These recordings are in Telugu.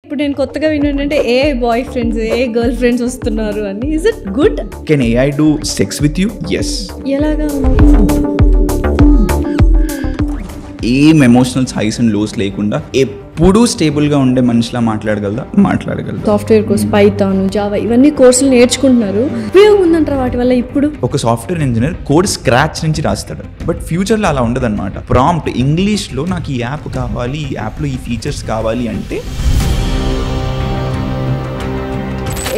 ఇప్పుడు నేను కొత్తగా వినంటే ఏ boyfriends AI girlfriends వస్తున్నారు అని. Is it good? Can AI do sex with you? Yes. ఎలాగా? ఏం ఎమోషనల్ హైస్ అండ్ లోస్ లేకుండా ఎప్పుడూ స్టేబుల్గా ఉండే మనిషిలా మాట్లాడగలదా. సాఫ్ట్వేర్ కోర్స్ పైథాన్, జావా ఇవన్నీ కోర్సులు నేర్చుకుంటున్నారు. ఉపయోగం ఉందంటారా వాటి వల్ల? ఇప్పుడు ఒక సాఫ్ట్వేర్ ఇంజనీర్ కోడ్ స్క్రాచ్ నుంచి రాస్తాడు, బట్ ఫ్యూచర్లో అలా ఉండదన్నమాట. ప్రాంప్ట్ ఇంగ్లీష్లో నాకు ఈ యాప్ కావాలి, ఈ యాప్లో ఈ ఫీచర్స్ కావాలి అంటే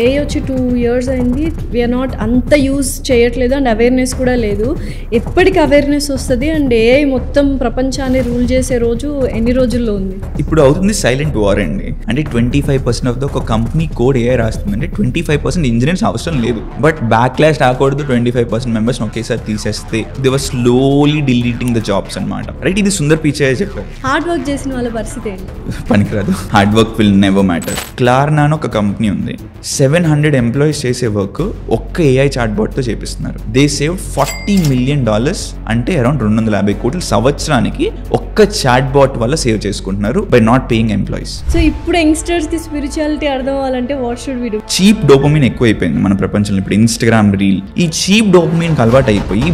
ఏ వచ్చి 2 years అయింది. వీఆర్ నాట్ అంత యూజ్ చేయట్లేదు అండ్ అవేర్నెస్ కూడా లేదు. ఎప్పటికి అవేర్నెస్ వస్తుంది అండ్ ఏఐ మొత్తం ప్రపంచాన్ని రూల్ చేసే రోజు ఎన్ని రోజుల్లో ఉంది? ఇప్పుడు అవుతుంది సైలెంట్ వార్ అండి. అంటే 25% ఆఫ్ ద ఒక కంపెనీ కోడ్ ఏఐ రాస్తుంది అంటే 25% ఇంజనీర్స్ అవసరం లేదు. బట్ బ్యాక్ క్లాష్ రాకూడదు. 25% మెంబర్స్ ఒకేసారి తీసేస్తే they were slowly deleting the jobs అనమాట. రైట్, ఇది సుందర్ పిచాయ్ చెప్పారు. హార్డ్ వర్క్ చేసిన వాళ్ళ పరిస్థితి ఏంటి? పనికిరాదు. Hard work will never matter. Klarna అని ఒక కంపెనీ ఉంది. 700 ఎంప్లాయీస్ చేసే వర్క్ ఒక్క ఏఐ చాట్ బాట్తో చేపిస్తున్నారు. దే సేవ్ $40 million, అంటే అరౌండ్ 250 కోట్లు సంవత్సరానికి ఒక్క చాట్ బాట్ వల్ల సేవ్ చేసుకుంటున్నారు by not paying employees. So ఇప్పుడు యంగ్స్టర్స్ కి స్పిరిచువాలిటీ అర్థం అవ్వాలంటే what should we do? Cheap dopamine ఎక్కువైపోయింది మన ప్రపంచంలో. ఇప్పుడు ఇన్స్టాగ్రామ్ రీల్ ఈ చీప్ డోపమిన్ కి అలవాటు అయిపోయి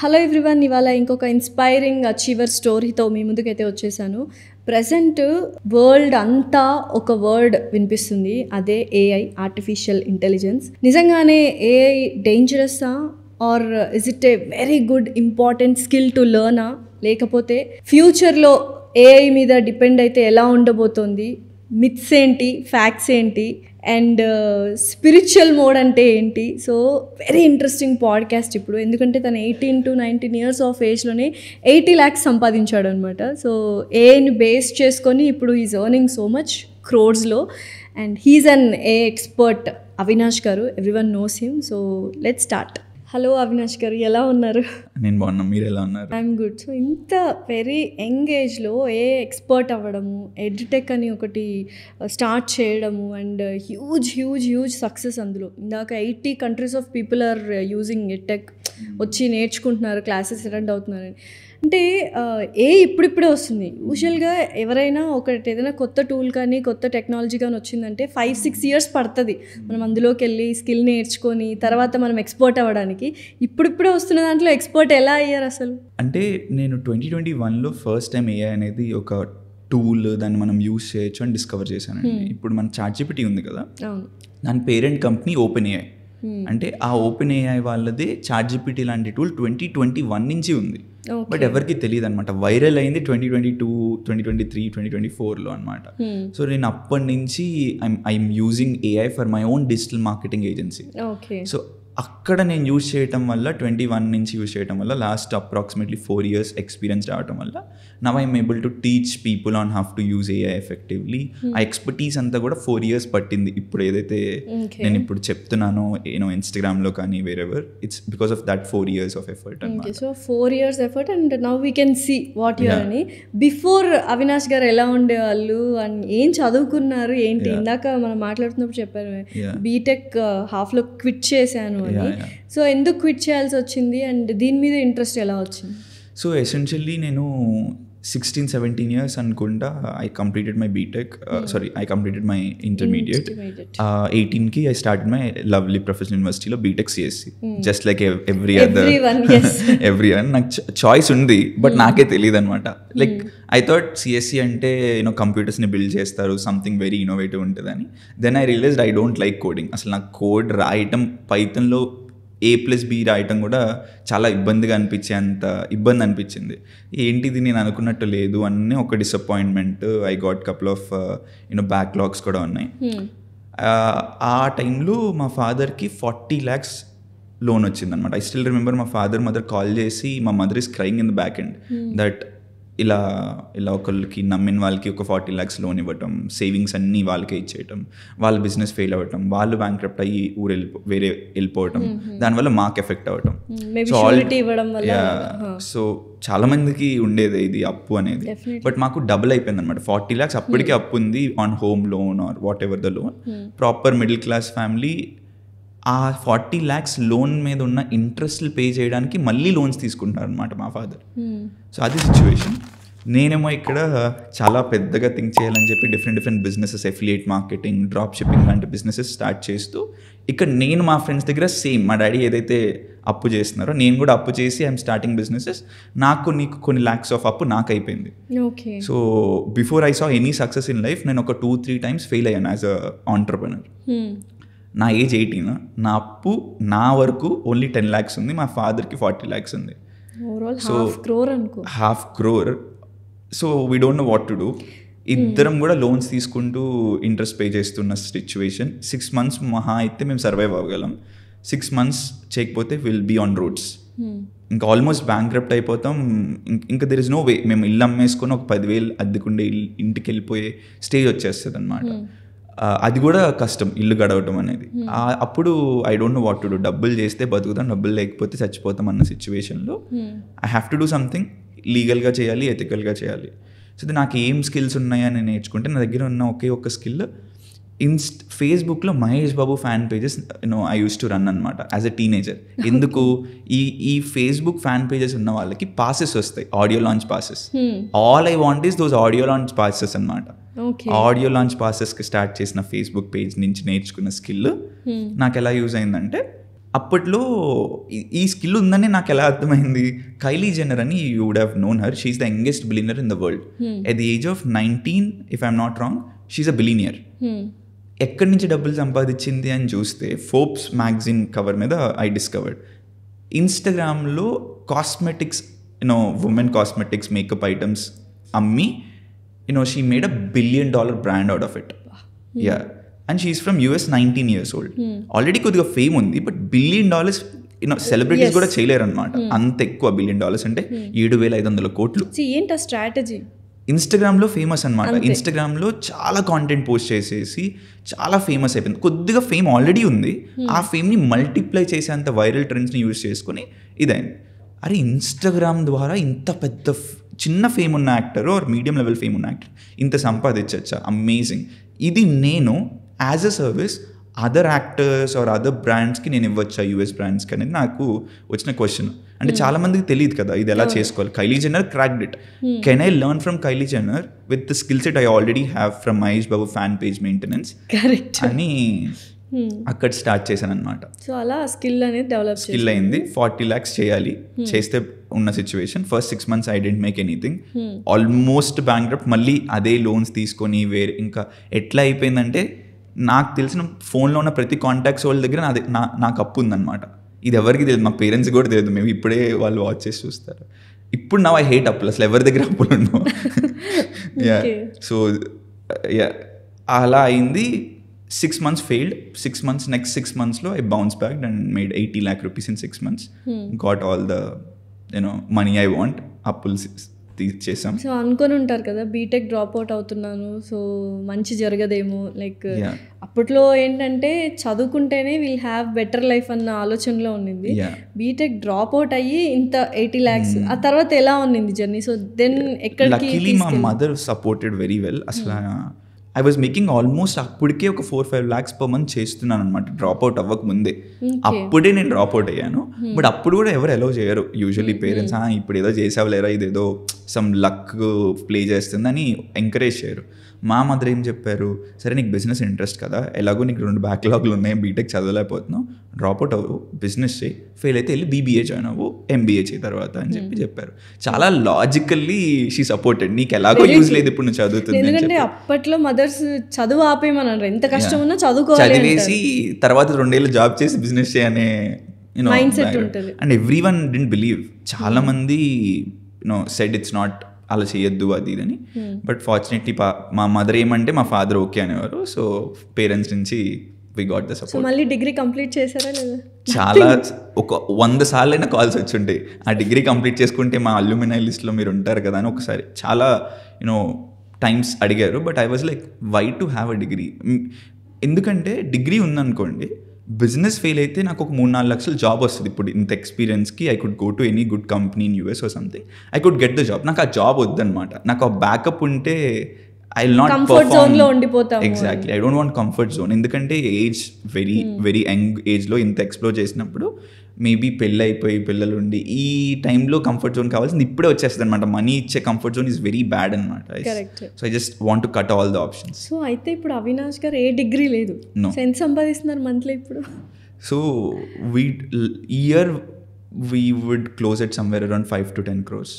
హలో ఎవ్రీవన్, ఇవాళ ఇంకొక ఇన్స్పైరింగ్ అచీవర్ స్టోరీతో మీ ముందుకైతే వచ్చేసాను. ప్రజెంట్ వరల్డ్ అంతా ఒక వర్డ్ వినిపిస్తుంది, అదే ఏఐ, ఆర్టిఫిషియల్ ఇంటెలిజెన్స్. నిజంగానే ఏఐ డేంజరస్సా or is it a very good important skill to లెర్నా? లేకపోతే ఫ్యూచర్లో ఏఐ మీద డిపెండ్ అయితే ఎలా ఉండబోతోంది? మిత్స్ ఏంటి, ఫ్యాక్ట్స్ ఏంటి, అండ్ స్పిరిచువల్ మోడ్ అంటే ఏంటి? సో వెరీ ఇంట్రెస్టింగ్ పాడ్కాస్ట్ ఇప్పుడు. ఎందుకంటే తను 18 to 19 years ఆఫ్ ఏజ్లోనే 80 lakhs సంపాదించాడు అనమాట. సో ఏఐని బేస్ చేసుకొని ఇప్పుడు ఈజ్ ఎర్నింగ్ సో మచ్ క్రోర్స్లో, and he is an a expert. Avinash గారు, everyone knows him. So let's start. Hello Avinash గారు, ఎలా ఉన్నారు? నేను బాగున్నా, మీరు ఎలా ఉన్నారు? I'm good. సో ఇంత వెరీ యంగ్ ఏజ్లో ఏ ఎక్స్పర్ట్ అవ్వడము, ఎడ్టెక్ అని ఒకటి స్టార్ట్ చేయడము, అండ్ హ్యూజ్ సక్సెస్ అందులో. ఇందాక 80 countries of people are using edtech, వచ్చి నేర్చుకుంటున్నారు, క్లాసెస్ అటెండ్ అవుతున్నారని. అంటే ఇప్పుడిప్పుడే వస్తుంది. యూజువల్గా ఎవరైనా ఒకటి ఏదైనా కొత్త టూల్ కానీ కొత్త టెక్నాలజీ కానీ వచ్చిందంటే 5-6 years పడుతుంది మనం అందులోకి వెళ్ళి స్కిల్ నేర్చుకొని తర్వాత మనం ఎక్స్పర్ట్ అవ్వడానికి. ఇప్పుడిప్పుడే వస్తున్న దాంట్లో ఎక్స్పర్ట్ ఎలా అయ్యారు అసలు? అంటే నేను 2021లో ఫస్ట్ టైం ఏఐ అనేది ఒక టూల్, దాన్ని మనం యూజ్ చేయొచ్చు అని డిస్కవర్ చేశానండి. ఇప్పుడు మన ChatGPT ఉంది కదా, దాని పేరెంట్ కంపెనీ OpenAI. అంటే ఆ OpenAI వాళ్ళదే ChatGPT లాంటి టూల్ 2021 నుంచి ఉంది. బట్ ఎవరికి తెలియదు అనమాట. వైరల్ అయింది 2022, 2023, 2024లో అనమాట. సో నేను అప్పటి నుంచి I'm using AI for my own digital marketing agency. So అక్కడ నేను యూజ్ చేయటం వల్ల 21 నుంచి యూజ్ చేయటం వల్ల లాస్ట్ అప్రాక్సిమేట్లీ 4 years ఎక్స్పీరియన్స్ రావటం వల్ల now I'm able to teach people on how to use AI effectively. ఆ ఎక్స్పర్టీస్ అంతా కూడా 4 years పట్టింది. ఇప్పుడు ఏదైతే నేను ఇప్పుడు చెప్తున్నానో ఇన్స్టాగ్రామ్లో కానీ wherever, it's because of that 4 years of effort అన్నమాట. So 4 years effort and now we can see what you are అని. బిఫోర్ అవినాష్ గారు ఎలా ఉండేవాళ్ళు అండ్ ఏం చదువుకున్నారు ఏంటి? ఇందాక మనం మాట్లాడుతున్నప్పుడు చెప్పారు బీటెక్ హాఫ్లో క్విట్ చేశాను అని. సో ఎందుకు క్విట్ చేయాల్సి వచ్చింది అండ్ దీని మీద ఇంట్రెస్ట్ ఎలా వచ్చింది? సో ఎసెన్షియల్లీ నేను 16-17 years అనుకుంటా I completed my BTech, I completed my intermediate. 18కి I started my Lovely Professional యూనివర్సిటీలో BTech CSE. Just like every one నాకు చాయిస్ ఉంది, బట్ నాకే తెలియదు అనమాట. లైక్ ఐ థాట్ సిఎస్సి అంటే కంప్యూటర్స్ని బిల్డ్ చేస్తారు, సంథింగ్ వెరీ ఇన్నోవేటివ్ ఉంటుందని. Then I realized I don't like coding. అసలు నాకు కోడ్ రాయటం, పైథాన్లో A+B రాయటం కూడా చాలా ఇబ్బందిగా అనిపించేంత ఇబ్బంది అనిపించింది. ఏంటిది నేను అనుకున్నట్టు లేదు అన్నీ ఒక disappointment. I got couple of backlogs కూడా ఉన్నాయి. ఆ టైంలో మా ఫాదర్కి 40 lakhs లోన్ వచ్చిందనమాట. ఐ స్టిల్ రిమెంబర్ మా మదర్ కాల్ చేసి, మా mother is crying in the back end that ఇలా ఒకళ్ళకి నమ్మిన వాళ్ళకి ఒక 40 lakhs లోన్ ఇవ్వటం, సేవింగ్స్ అన్నీ వాళ్ళకే ఇచ్చేయటం, వాళ్ళ బిజినెస్ ఫెయిల్ అవ్వటం, వాళ్ళు బ్యాంక్రప్ట్ అయ్యి వేరే వెళ్ళిపోవటం, దానివల్ల మాకు ఎఫెక్ట్ అవ్వటం. సో చాలా మందికి ఉండేది ఇది అప్పు అనేది. బట్ మాకు డబుల్ అయిపోయింది అనమాట. 40 lakhs అప్పటికే అప్పు ఉంది on home loan or whatever the loan. Proper middle class family ఆ 40 lakhs లోన్ మీద ఉన్న ఇంట్రెస్ట్లు పే చేయడానికి మళ్ళీ లోన్స్ తీసుకుంటున్నారు అనమాట మా ఫాదర్. సో అది సిచ్యువేషన్. నేనేమో ఇక్కడ చాలా పెద్దగా థింక్ చేయాలని చెప్పి different businesses, affiliate marketing, drop shipping లాంటి బిజినెసెస్ స్టార్ట్ చేస్తూ ఇక్కడ నేను మా ఫ్రెండ్స్ దగ్గర సేమ్ మా డాడీ ఏదైతే అప్పు చేస్తున్నారో నేను కూడా అప్పు చేసి ఐఎమ్ స్టార్టింగ్ బిజినెసెస్. నీకు కొన్ని lakhs ఆఫ్ అప్పు నాకు అయిపోయింది. So before I saw any success in life నేను ఒక 2-3 times ఫెయిల్ అయ్యాను యాజ్ అ ఆంటర్ప్రెనర్. నా ఏజ్ 18, నా అప్పు నా వరకు ఓన్లీ 10 lakhs ఉంది, మా ఫాదర్కి 40 lakhs ఉంది. So half crore. So we don't know what to do. ఇద్దరం కూడా లోన్స్ తీసుకుంటూ ఇంట్రెస్ట్ పే చేస్తున్న సిచ్యువేషన్. 6 months మహా అయితే మేము సర్వైవ్ అవ్వగలం. 6 months చేయకపోతే విల్ బీ ఆన్ రోడ్స్. ఇంకా ఆల్మోస్ట్ బ్యాంక్రప్ట్ అయిపోతాం. ఇంకా దెర్ ఇస్ నో వే. మేము ఇల్లు అమ్మేసుకొని ఒక 10,000 అద్దెకుండే ఇంటికి వెళ్ళిపోయే స్టేజ్ వచ్చేస్తుంది అనమాట. అది కూడా కష్టం, ఇల్లు గడవటం అనేది. అప్పుడు I don't know what to do. డబ్బులు చేస్తే బతుకుతాం, డబ్బులు లేకపోతే చచ్చిపోతాం అన్న సిచ్యువేషన్లో I have to do something. లీగల్గా చేయాలి, ఎథికల్గా చేయాలి. సో నాకు ఏం స్కిల్స్ ఉన్నాయని నేర్చుకుంటే నా దగ్గర ఉన్న ఒకే ఒక స్కిల్ ఫేస్బుక్లో Mahesh Babu fan pages I use to run అనమాట యాజ్ ఎ టీనేజర్. ఎందుకు ఈ ఫేస్బుక్ ఫ్యాన్ పేజెస్ ఉన్న వాళ్ళకి పాసెస్ వస్తాయి, audio launch passes. All I want is those audio launch passes అనమాట. ఆడియో లాంచ్ పాసెస్కి స్టార్ట్ చేసిన ఫేస్బుక్ పేజ్ నుంచి నేర్చుకున్న స్కిల్ నాకు ఎలా యూజ్ అయిందంటే, అప్పట్లో ఈ స్కిల్ ఉందని నాకు ఎలా అర్థమైంది, కైలీ జెన్నర్ అని you would have known her. She is the youngest billionaire in the world. At the age of 19, if I'm not wrong, she is a billionaire. ఎక్కడి నుంచి డబ్బులు సంపాదించింది అని చూస్తే ఫోర్బ్స్ మ్యాగజైన్ కవర్ మీద ఐ డిస్కవర్డ్ ఇన్స్టాగ్రామ్లో cosmetics, women cosmetics, makeup items అమ్మి she made a $1 billion brand out of it. Yeah. And she's from US, 19 years old. Already కొద్దిగా ఫేమ్ ఉంది, బట్ $1 billion సెలబ్రిటీస్ కూడా చేయలేరు అనమాట. అంత ఎక్కువ $1 billion అంటే 7,500 కోట్లు. ఏంటి ఆ స్ట్రాటజీ? ఇన్స్టాగ్రామ్లో ఫేమస్ అనమాట. ఇన్స్టాగ్రామ్లో చాలా కాంటెంట్ పోస్ట్ చేసేసి చాలా ఫేమస్ అయిపోయింది. కొద్దిగా ఫేమ్ ఆల్రెడీ ఉంది, ఆ ఫేమ్ని మల్టిప్లై చేసేంత వైరల్ ట్రెండ్స్ని యూజ్ చేసుకుని ఇదైంది. అరే ఇన్స్టాగ్రామ్ ద్వారా ఇంత పెద్ద చిన్న ఫేమ్ ఉన్న actor or medium level fame ఉన్న యాక్టర్ ఇంత సంపాదించచ్చా, అమేజింగ్. ఇది నేను as a service other actors or other బ్రాండ్స్కి నేను ఇవ్వచ్చా, యూఎస్ బ్రాండ్స్కి అనేది నాకు వచ్చిన క్వశ్చన్. అంటే చాలా మందికి తెలియదు కదా ఇది ఎలా చేసుకోవాలి. Kylie Jenner cracked it. Can I learn from Kylie Jenner with the skill set I already have from Mahesh Babu fan page maintenance అని అక్కడ స్టార్ట్ చేశాను అనమాట. సో అలా స్కిల్ అనేది డెవలప్ స్కిల్ అయింది. 40 lakhs చేయాలి, చేస్తే ఉన్న situation. First 6 months I didn't make anything, almost bankrupt. మళ్ళీ అదే లోన్స్ తీసుకొని వేరే ఇంకా ఎట్లా అయిపోయిందంటే, నాకు తెలిసిన ఫోన్లో ఉన్న ప్రతి కాంటాక్ట్స్ వాళ్ళ దగ్గర నాకు అప్పు ఉందన్నమాట. ఇది ఎవరికి తెలియదు, మా పేరెంట్స్ కూడా తెలియదు. మేము ఇప్పుడే వాళ్ళు వాచ్ చేసి చూస్తారు. ఇప్పుడు నా ఐ హేట్ అప్పులు, అసలు ఎవరి దగ్గర అప్పులు ఉండవు. యా. సో యా అలా అయింది. 6 months failed. 6 months, next 6 monthsలో I bounced back and made 80 lakh rupees in 6 months. Got all the money I want. అప్పులు తీసేసాం. సో అనుకొని ఉంటారు కదా, బీటెక్ డ్రాప్ అవుట్ అవుతున్నాను, సో మంచి జరగదేమో, లైక్ అప్పట్లో ఏంటంటే చదువుకుంటేనే విల్ హ్యావ్ బెటర్ లైఫ్ అన్న ఆలోచనలో ఉండింది. బీటెక్ డ్రాప్ అవుట్ అయ్యి ఇంత 80 lakhs, ఆ తర్వాత ఎలా ఉంది జర్నీ? సో దెన్ ఎక్కడికి? లక్కీలీ మా మదర్ సపోర్టెడ్ వెరీ వెల్. అసలు ఐ వాజ్ మేకింగ్ ఆల్మోస్ట్ అప్పటికే ఒక 4-5 lakhs per month చేస్తున్నాను అనమాట, డ్రాప్ అవుట్ అవ్వక ముందే. అప్పుడే నేను డ్రాప్ అవుట్ అయ్యాను. బట్ అప్పుడు కూడా ఎవరు అలౌ చేయరు యూజువల్లీ పేరెంట్స్. ఇప్పుడు ఏదో చేసావులేరా, ఇదేదో సమ్ లక్ ప్లే చేస్తుందని ఎంకరేజ్ చేయరు. మా మదర్ ఏం చెప్పారు, సరే నీకు బిజినెస్ ఇంట్రెస్ట్ కదా, ఎలాగో నీకు 2 backlogs ఉన్నాయి, బీటెక్ చదవలేకపోతున్నావు, డ్రాప్ అవుట్ అవ్వు, బిజినెస్ చేయి, ఫెయిల్ అయితే వెళ్ళి BBA జాయిన్ అవ్వు, MBA చేయి తర్వాత అని చెప్పారు. చాలా లాజికల్లీ షీ సపోర్టెడ్. నీకు ఎలాగో యూజ్ లేదు ఇప్పుడు నువ్వు చదువుతుంది. ఎందుకంటే అప్పట్లో మదర్స్ చదువు ఆపేయమన్నారు, ఎంత కష్టం ఉన్నా చదువుకోవాలి, చదివేసి తర్వాత 2 ఏళ్ళు జాబ్ చేసి బిజినెస్ చేయనే మైండ్ సెట్ ఉంటుంది. And everyone didn't believe. చాలా మంది సెడ్ ఇట్స్ నాట్, అలా చేయొద్దు అది ఇదని. బట్ ఫార్చునేట్లీ మా మదర్ ఏమంటే మా ఫాదర్ ఓకే అనేవారు. సో పేరెంట్స్ నుంచి వి గాట్ ద సపోర్ట్. మళ్ళీ డిగ్రీ కంప్లీట్ చేశారా లేదా? చాలా ఒక 100 సార్లైనా కాల్స్ వచ్చి ఉంటాయి, ఆ డిగ్రీ కంప్లీట్ చేసుకుంటే మా అల్యూమినై లిస్ట్లో మీరు ఉంటారు కదా అని. ఒకసారి చాలా టైమ్స్ అడిగారు. But I was like, why to have a degree? ఎందుకంటే డిగ్రీ ఉందనుకోండి, బిజినెస్ ఫెయిల్ అయితే నాకు ఒక 3-4 లక్షలు జాబ్ వస్తుంది. ఇప్పుడు ఇంత ఎక్స్పీరియన్స్కి I could go to any good company in US or something, I could get the job. నాకు ఆ జాబ్ వద్దనమాట. నాకు ఆ బ్యాకప్ ఉంటే I will not comfort zone లో ఉండిపోతాము. Exactly, I don't want comfort zone. ఎందుకంటే ఏజ్ వెరీ యంగ్ ఏజ్లో ఇంత ఎక్స్ప్లోర్ చేసినప్పుడు మేబీ పెళ్ళి అయిపోయి పిల్లలు ఉండి ఈ టైంలో కంఫర్ట్ జోన్ కావాల్సింది ఇప్పుడే వచ్చేస్తుంది అనమాట. మనీ ఇచ్చే comfort zone is very bad అనమాట. So I just want to cut all the options. So అయితే ఇప్పుడు అవినాష్ గారు ఏ డిగ్రీ లేదు, ఎంత సంపాదిస్తున్నారు మంత్లీ ఇప్పుడు? So year we would close it somewhere around 5 to 10 crores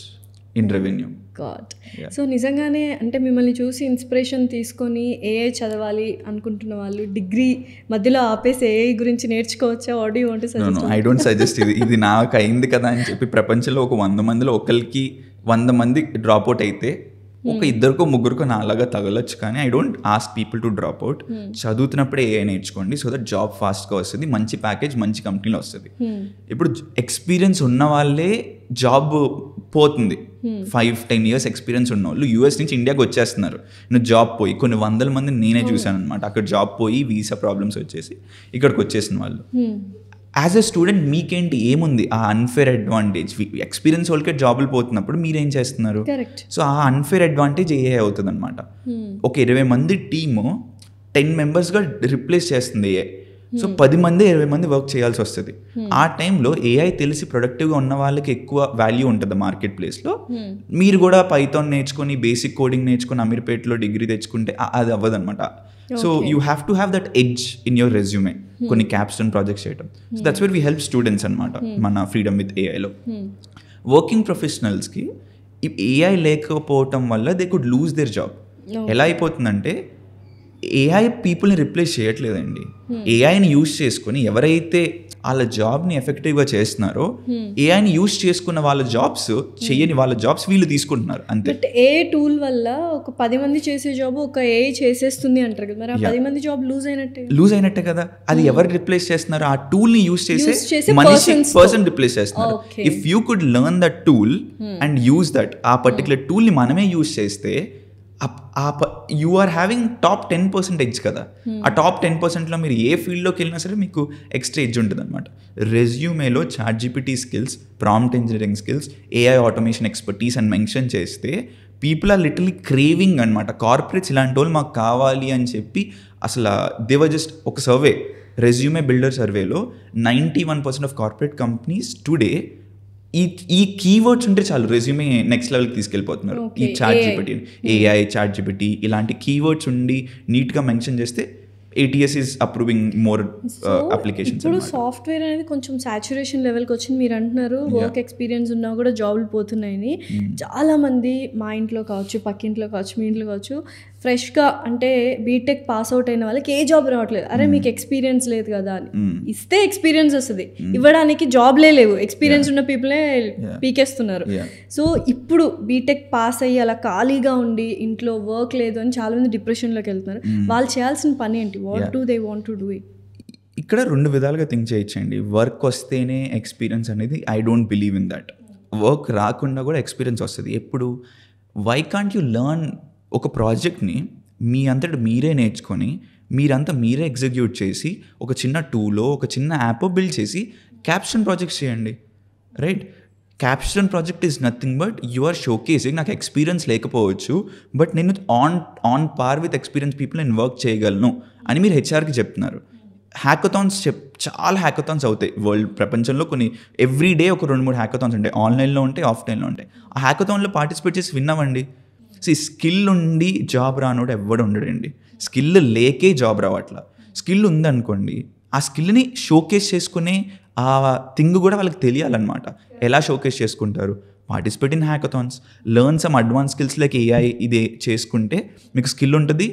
in revenue. God. So నిజంగానే అంటే మిమ్మల్ని చూసి ఇన్స్పిరేషన్ తీసుకొని ఏఐ చదవాలి అనుకుంటున్న వాళ్ళు డిగ్రీ మధ్యలో ఆపేసి ఏఐ గురించి నేర్చుకోవచ్చా? What do you want to suggest? I don't suggest. ఇది నాకు అయింది కదా అని చెప్పి ప్రపంచంలో ఒక 100 మందిలో ఒకరికి 100 మంది డ్రాప్ అవుట్ అయితే ఒక ఇద్దరికో ముగ్గురికో నాలాగా తగలొచ్చు, కానీ I don't ask people to drop out. చదువుతున్నప్పుడే ఏఐ నేర్చుకోండి, సో దట్ జాబ్ ఫాస్ట్గా వస్తుంది, మంచి ప్యాకేజ్ మంచి కంపెనీలో వస్తుంది. ఇప్పుడు ఎక్స్పీరియన్స్ ఉన్న వాళ్ళే జాబ్ పోతుంది. 5-10 years ఎక్స్పీరియన్స్ ఉన్న వాళ్ళు యూఎస్ నుంచి ఇండియాకి వచ్చేస్తున్నారు. నువ్వు జాబ్ పోయి కొన్ని 100 మంది నేనే చూశాను అనమాట. అక్కడ జాబ్ పోయి వీసా ప్రాబ్లమ్స్ వచ్చేసి ఇక్కడికి వచ్చేసిన వాళ్ళు. యాజ్ ఎ స్టూడెంట్ మీకేంటి ఏముంది ఆ అన్ఫేర్ అడ్వాంటేజ్? ఎక్స్పీరియన్స్ వాళ్ళకే జాబులు పోతున్నప్పుడు మీరేం చేస్తున్నారు? సో ఆ అన్ఫేర్ అడ్వాంటేజ్ ఏ అవుతుంది అనమాట. ఒక 20 మంది టీము 10 మెంబర్స్గా రిప్లేస్ చేస్తుంది ఏఐ. సో 10 మంది 20 మంది వర్క్ చేయాల్సి వస్తుంది. ఆ టైంలో ఏఐ తెలిసి ప్రొడక్టివ్గా ఉన్న వాళ్ళకి ఎక్కువ వాల్యూ ఉంటుంది మార్కెట్ ప్లేస్లో. మీరు కూడా పైథాన్ నేర్చుకొని బేసిక్ కోడింగ్ నేర్చుకొని అమీర్పేటలో డిగ్రీ తెచ్చుకుంటే అది అవ్వదు అనమాట. So you have to have that edge in your resume, కొన్ని క్యాప్స్టోన్ ప్రాజెక్ట్స్ చేయడం. So that's where we help students అనమాట మన ఫ్రీడమ్ విత్ ఏఐలో. వర్కింగ్ ప్రొఫెషనల్స్కి ఏఐ లేకపోవటం వల్ల they could lose their job. ఎలా అయిపోతుందంటే ఏఐ పీపుల్ని రిప్లేస్ చేయట్లేదండి. ఏఐని యూజ్ చేసుకుని ఎవరైతే వాళ్ళ జాబ్ని ఎఫెక్టివ్గా చేస్తున్నారో ఏఐని యూజ్ చేసుకున్న వాళ్ళ జాబ్స్ చేయని వాళ్ళ జాబ్స్ వీళ్ళు తీసుకుంటున్నారు అంతే. బట్ ఏ టూల్ వల్ల ఒక 10 మంది చేసే జాబ్ ఒక ఏఐ చేసేస్తుంది అంటారు కదా, మరి ఆ 10 మంది జాబ్ లూజ్ అయినట్టే కదా. అది ఎవరు రిప్లేస్ చేస్తున్నారు? ఆ టూల్ని యూజ్ చేసే మనిషి పర్సన్ రిప్లేస్ చేస్తున్నారు. If you could learn that tool and use that, ఆ పర్టికులర్ టూల్ని మనమే యూజ్ చేస్తే you are having top 10% edge కదా. ఆ టాప్ 10%లో మీరు ఏ ఫీల్డ్లోకి వెళ్ళినా సరే మీకు ఎక్స్ట్రా ఎడ్జ్ ఉంటుంది అనమాట. రెజ్యూమేలో ChatGPT skills, prompt engineering skills, AI automation expertise అని మెన్షన్ చేస్తే పీపుల్ ఆర్ లిటరలీ క్రేవింగ్ అనమాట. కార్పొరేట్స్ ఇలాంటి వాళ్ళు మాకు కావాలి అని చెప్పి అసలు దేవర్ జస్ట్ ఒక సర్వే, రెజ్యూమే బిల్డర్ సర్వేలో 91% ఆఫ్ కార్పొరేట్ కంపెనీస్ టుడే ఈ కీవర్డ్స్ ఉంటే చాలు రెజ్యూమే నెక్స్ట్ లెవెల్కి తీసుకెళ్ళిపోతున్నారు. ఈ చాట్‌జిపిటి, ఏఐ, చాట్‌జిపిటి ఇలాంటి కీవర్డ్స్ ఉండి నీట్గా మెన్షన్ చేస్తే ATS is approving more applications. ఇప్పుడు సాఫ్ట్వేర్ అనేది కొంచెం సాచురేషన్ లెవెల్కి వచ్చింది. మీరు అంటున్నారు వర్క్ ఎక్స్పీరియన్స్ ఉన్నా కూడా జాబ్లు పోతున్నాయని. చాలామంది మా ఇంట్లో కావచ్చు, పక్కింట్లో కావచ్చు, మీ ఇంట్లో కావచ్చు, ఫ్రెష్గా అంటే బీటెక్ పాస్ అవుట్ అయిన వాళ్ళకి ఏ జాబ్ రావట్లేదు. అరే మీకు ఎక్స్పీరియన్స్ లేదు కదా అని. ఇస్తే ఎక్స్పీరియన్స్ వస్తుంది, ఇవ్వడానికి జాబ్లే లేవు, ఎక్స్పీరియన్స్ ఉన్న పీపులే పీకేస్తున్నారు. సో ఇప్పుడు బీటెక్ పాస్ అయ్యి అలా ఖాళీగా ఉండి ఇంట్లో వర్క్ లేదు అని చాలామంది డిప్రెషన్లోకి వెళ్తున్నారు. వాళ్ళు చేయాల్సిన పని ఏంటి? What do they want to do? ఇక్కడ 2 విధాలుగా థింక్ చేయొచ్చండి. వర్క్ వస్తేనే ఎక్స్పీరియన్స్ అనేది I don't believe in that. Work రాకుండా కూడా ఎక్స్పీరియన్స్ వస్తుంది. ఎప్పుడు వై కాంట్ యూ లెర్న్ ఒక ప్రాజెక్ట్ని మీ అంతటా మీరే నేర్చుకొని మీరంతా మీరే ఎగ్జిక్యూట్ చేసి ఒక చిన్న టూలో ఒక చిన్న యాప్ బిల్డ్ చేసి క్యాప్స్టోన్ ప్రాజెక్ట్స్ చేయండి, right? Capstone project is nothing but you are showcasing నాకు ఎక్స్పీరియన్స్ లేకపోవచ్చు బట్ నేను on par with experience people నేను వర్క్ చేయగలను అని మీరు హెచ్ఆర్కి చెప్తున్నారు. హ్యాకథాన్స్ చాలా హ్యాకథాన్స్ అవుతాయి వరల్డ్ ప్రపంచంలో. కొన్ని ఎవ్రీడే ఒక 2-3 హ్యాకథాన్స్ ఉంటాయి, ఆన్లైన్లో ఉంటాయి, ఆఫ్లైన్లో ఉంటాయి. ఆ హ్యాకథాన్లో పార్టిసిపేట్ చేసి విన్నామండి. సో ఈ స్కిల్ ఉండి జాబ్ రానోడు ఎవడు ఉండడండి. స్కిల్ లేకే జాబ్ రావట్లా. స్కిల్ ఉందనుకోండి, ఆ స్కిల్ని షోకేస్ చేసుకునే ఆ థింగ్ కూడా వాళ్ళకి తెలియాలన్నమాట. ఎలా షోకేస్ చేసుకుంటారు? Participate in hackathons, learn some advance skills like AI. ఇది చేసుకుంటే మీకు స్కిల్ ఉంటుంది,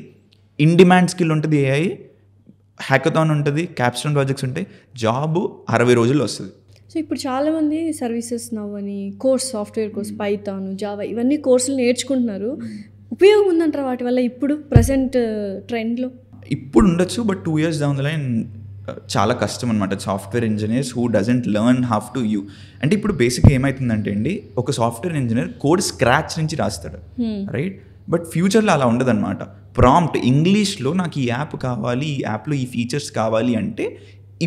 ఇన్ డిమాండ్ స్కిల్ ఉంటుంది, ఏఐ హ్యాకథాన్ ఉంటుంది, క్యాప్స్టోన్ ప్రాజెక్ట్స్ ఉంటాయి, జాబ్ 60 రోజుల్లో వస్తుంది. సో ఇప్పుడు చాలామంది సర్వీసెస్ నవ్వని course, software course, Python, Java ఇవన్నీ కోర్సులు నేర్చుకుంటున్నారు. ఉపయోగం ఉందంటారా వాటి వల్ల ఇప్పుడు ప్రజెంట్ ట్రెండ్లో? ఇప్పుడు ఉండొచ్చు, but 2 years down the line చాలా కష్టం అనమాట. Software engineers who doesn't learn how to you అంటే ఇప్పుడు బేసిక్గా ఏమవుతుందంటే అండి, ఒక సాఫ్ట్వేర్ ఇంజనీర్ కోడ్ స్క్రాచ్ నుంచి రాస్తాడు, రైట్? బట్ ఫ్యూచర్లో అలా ఉండదన్నమాట. ప్రాంప్ట్ ఇంగ్లీష్లో నాకు ఈ యాప్ కావాలి, ఈ యాప్లో ఈ ఫీచర్స్ కావాలి అంటే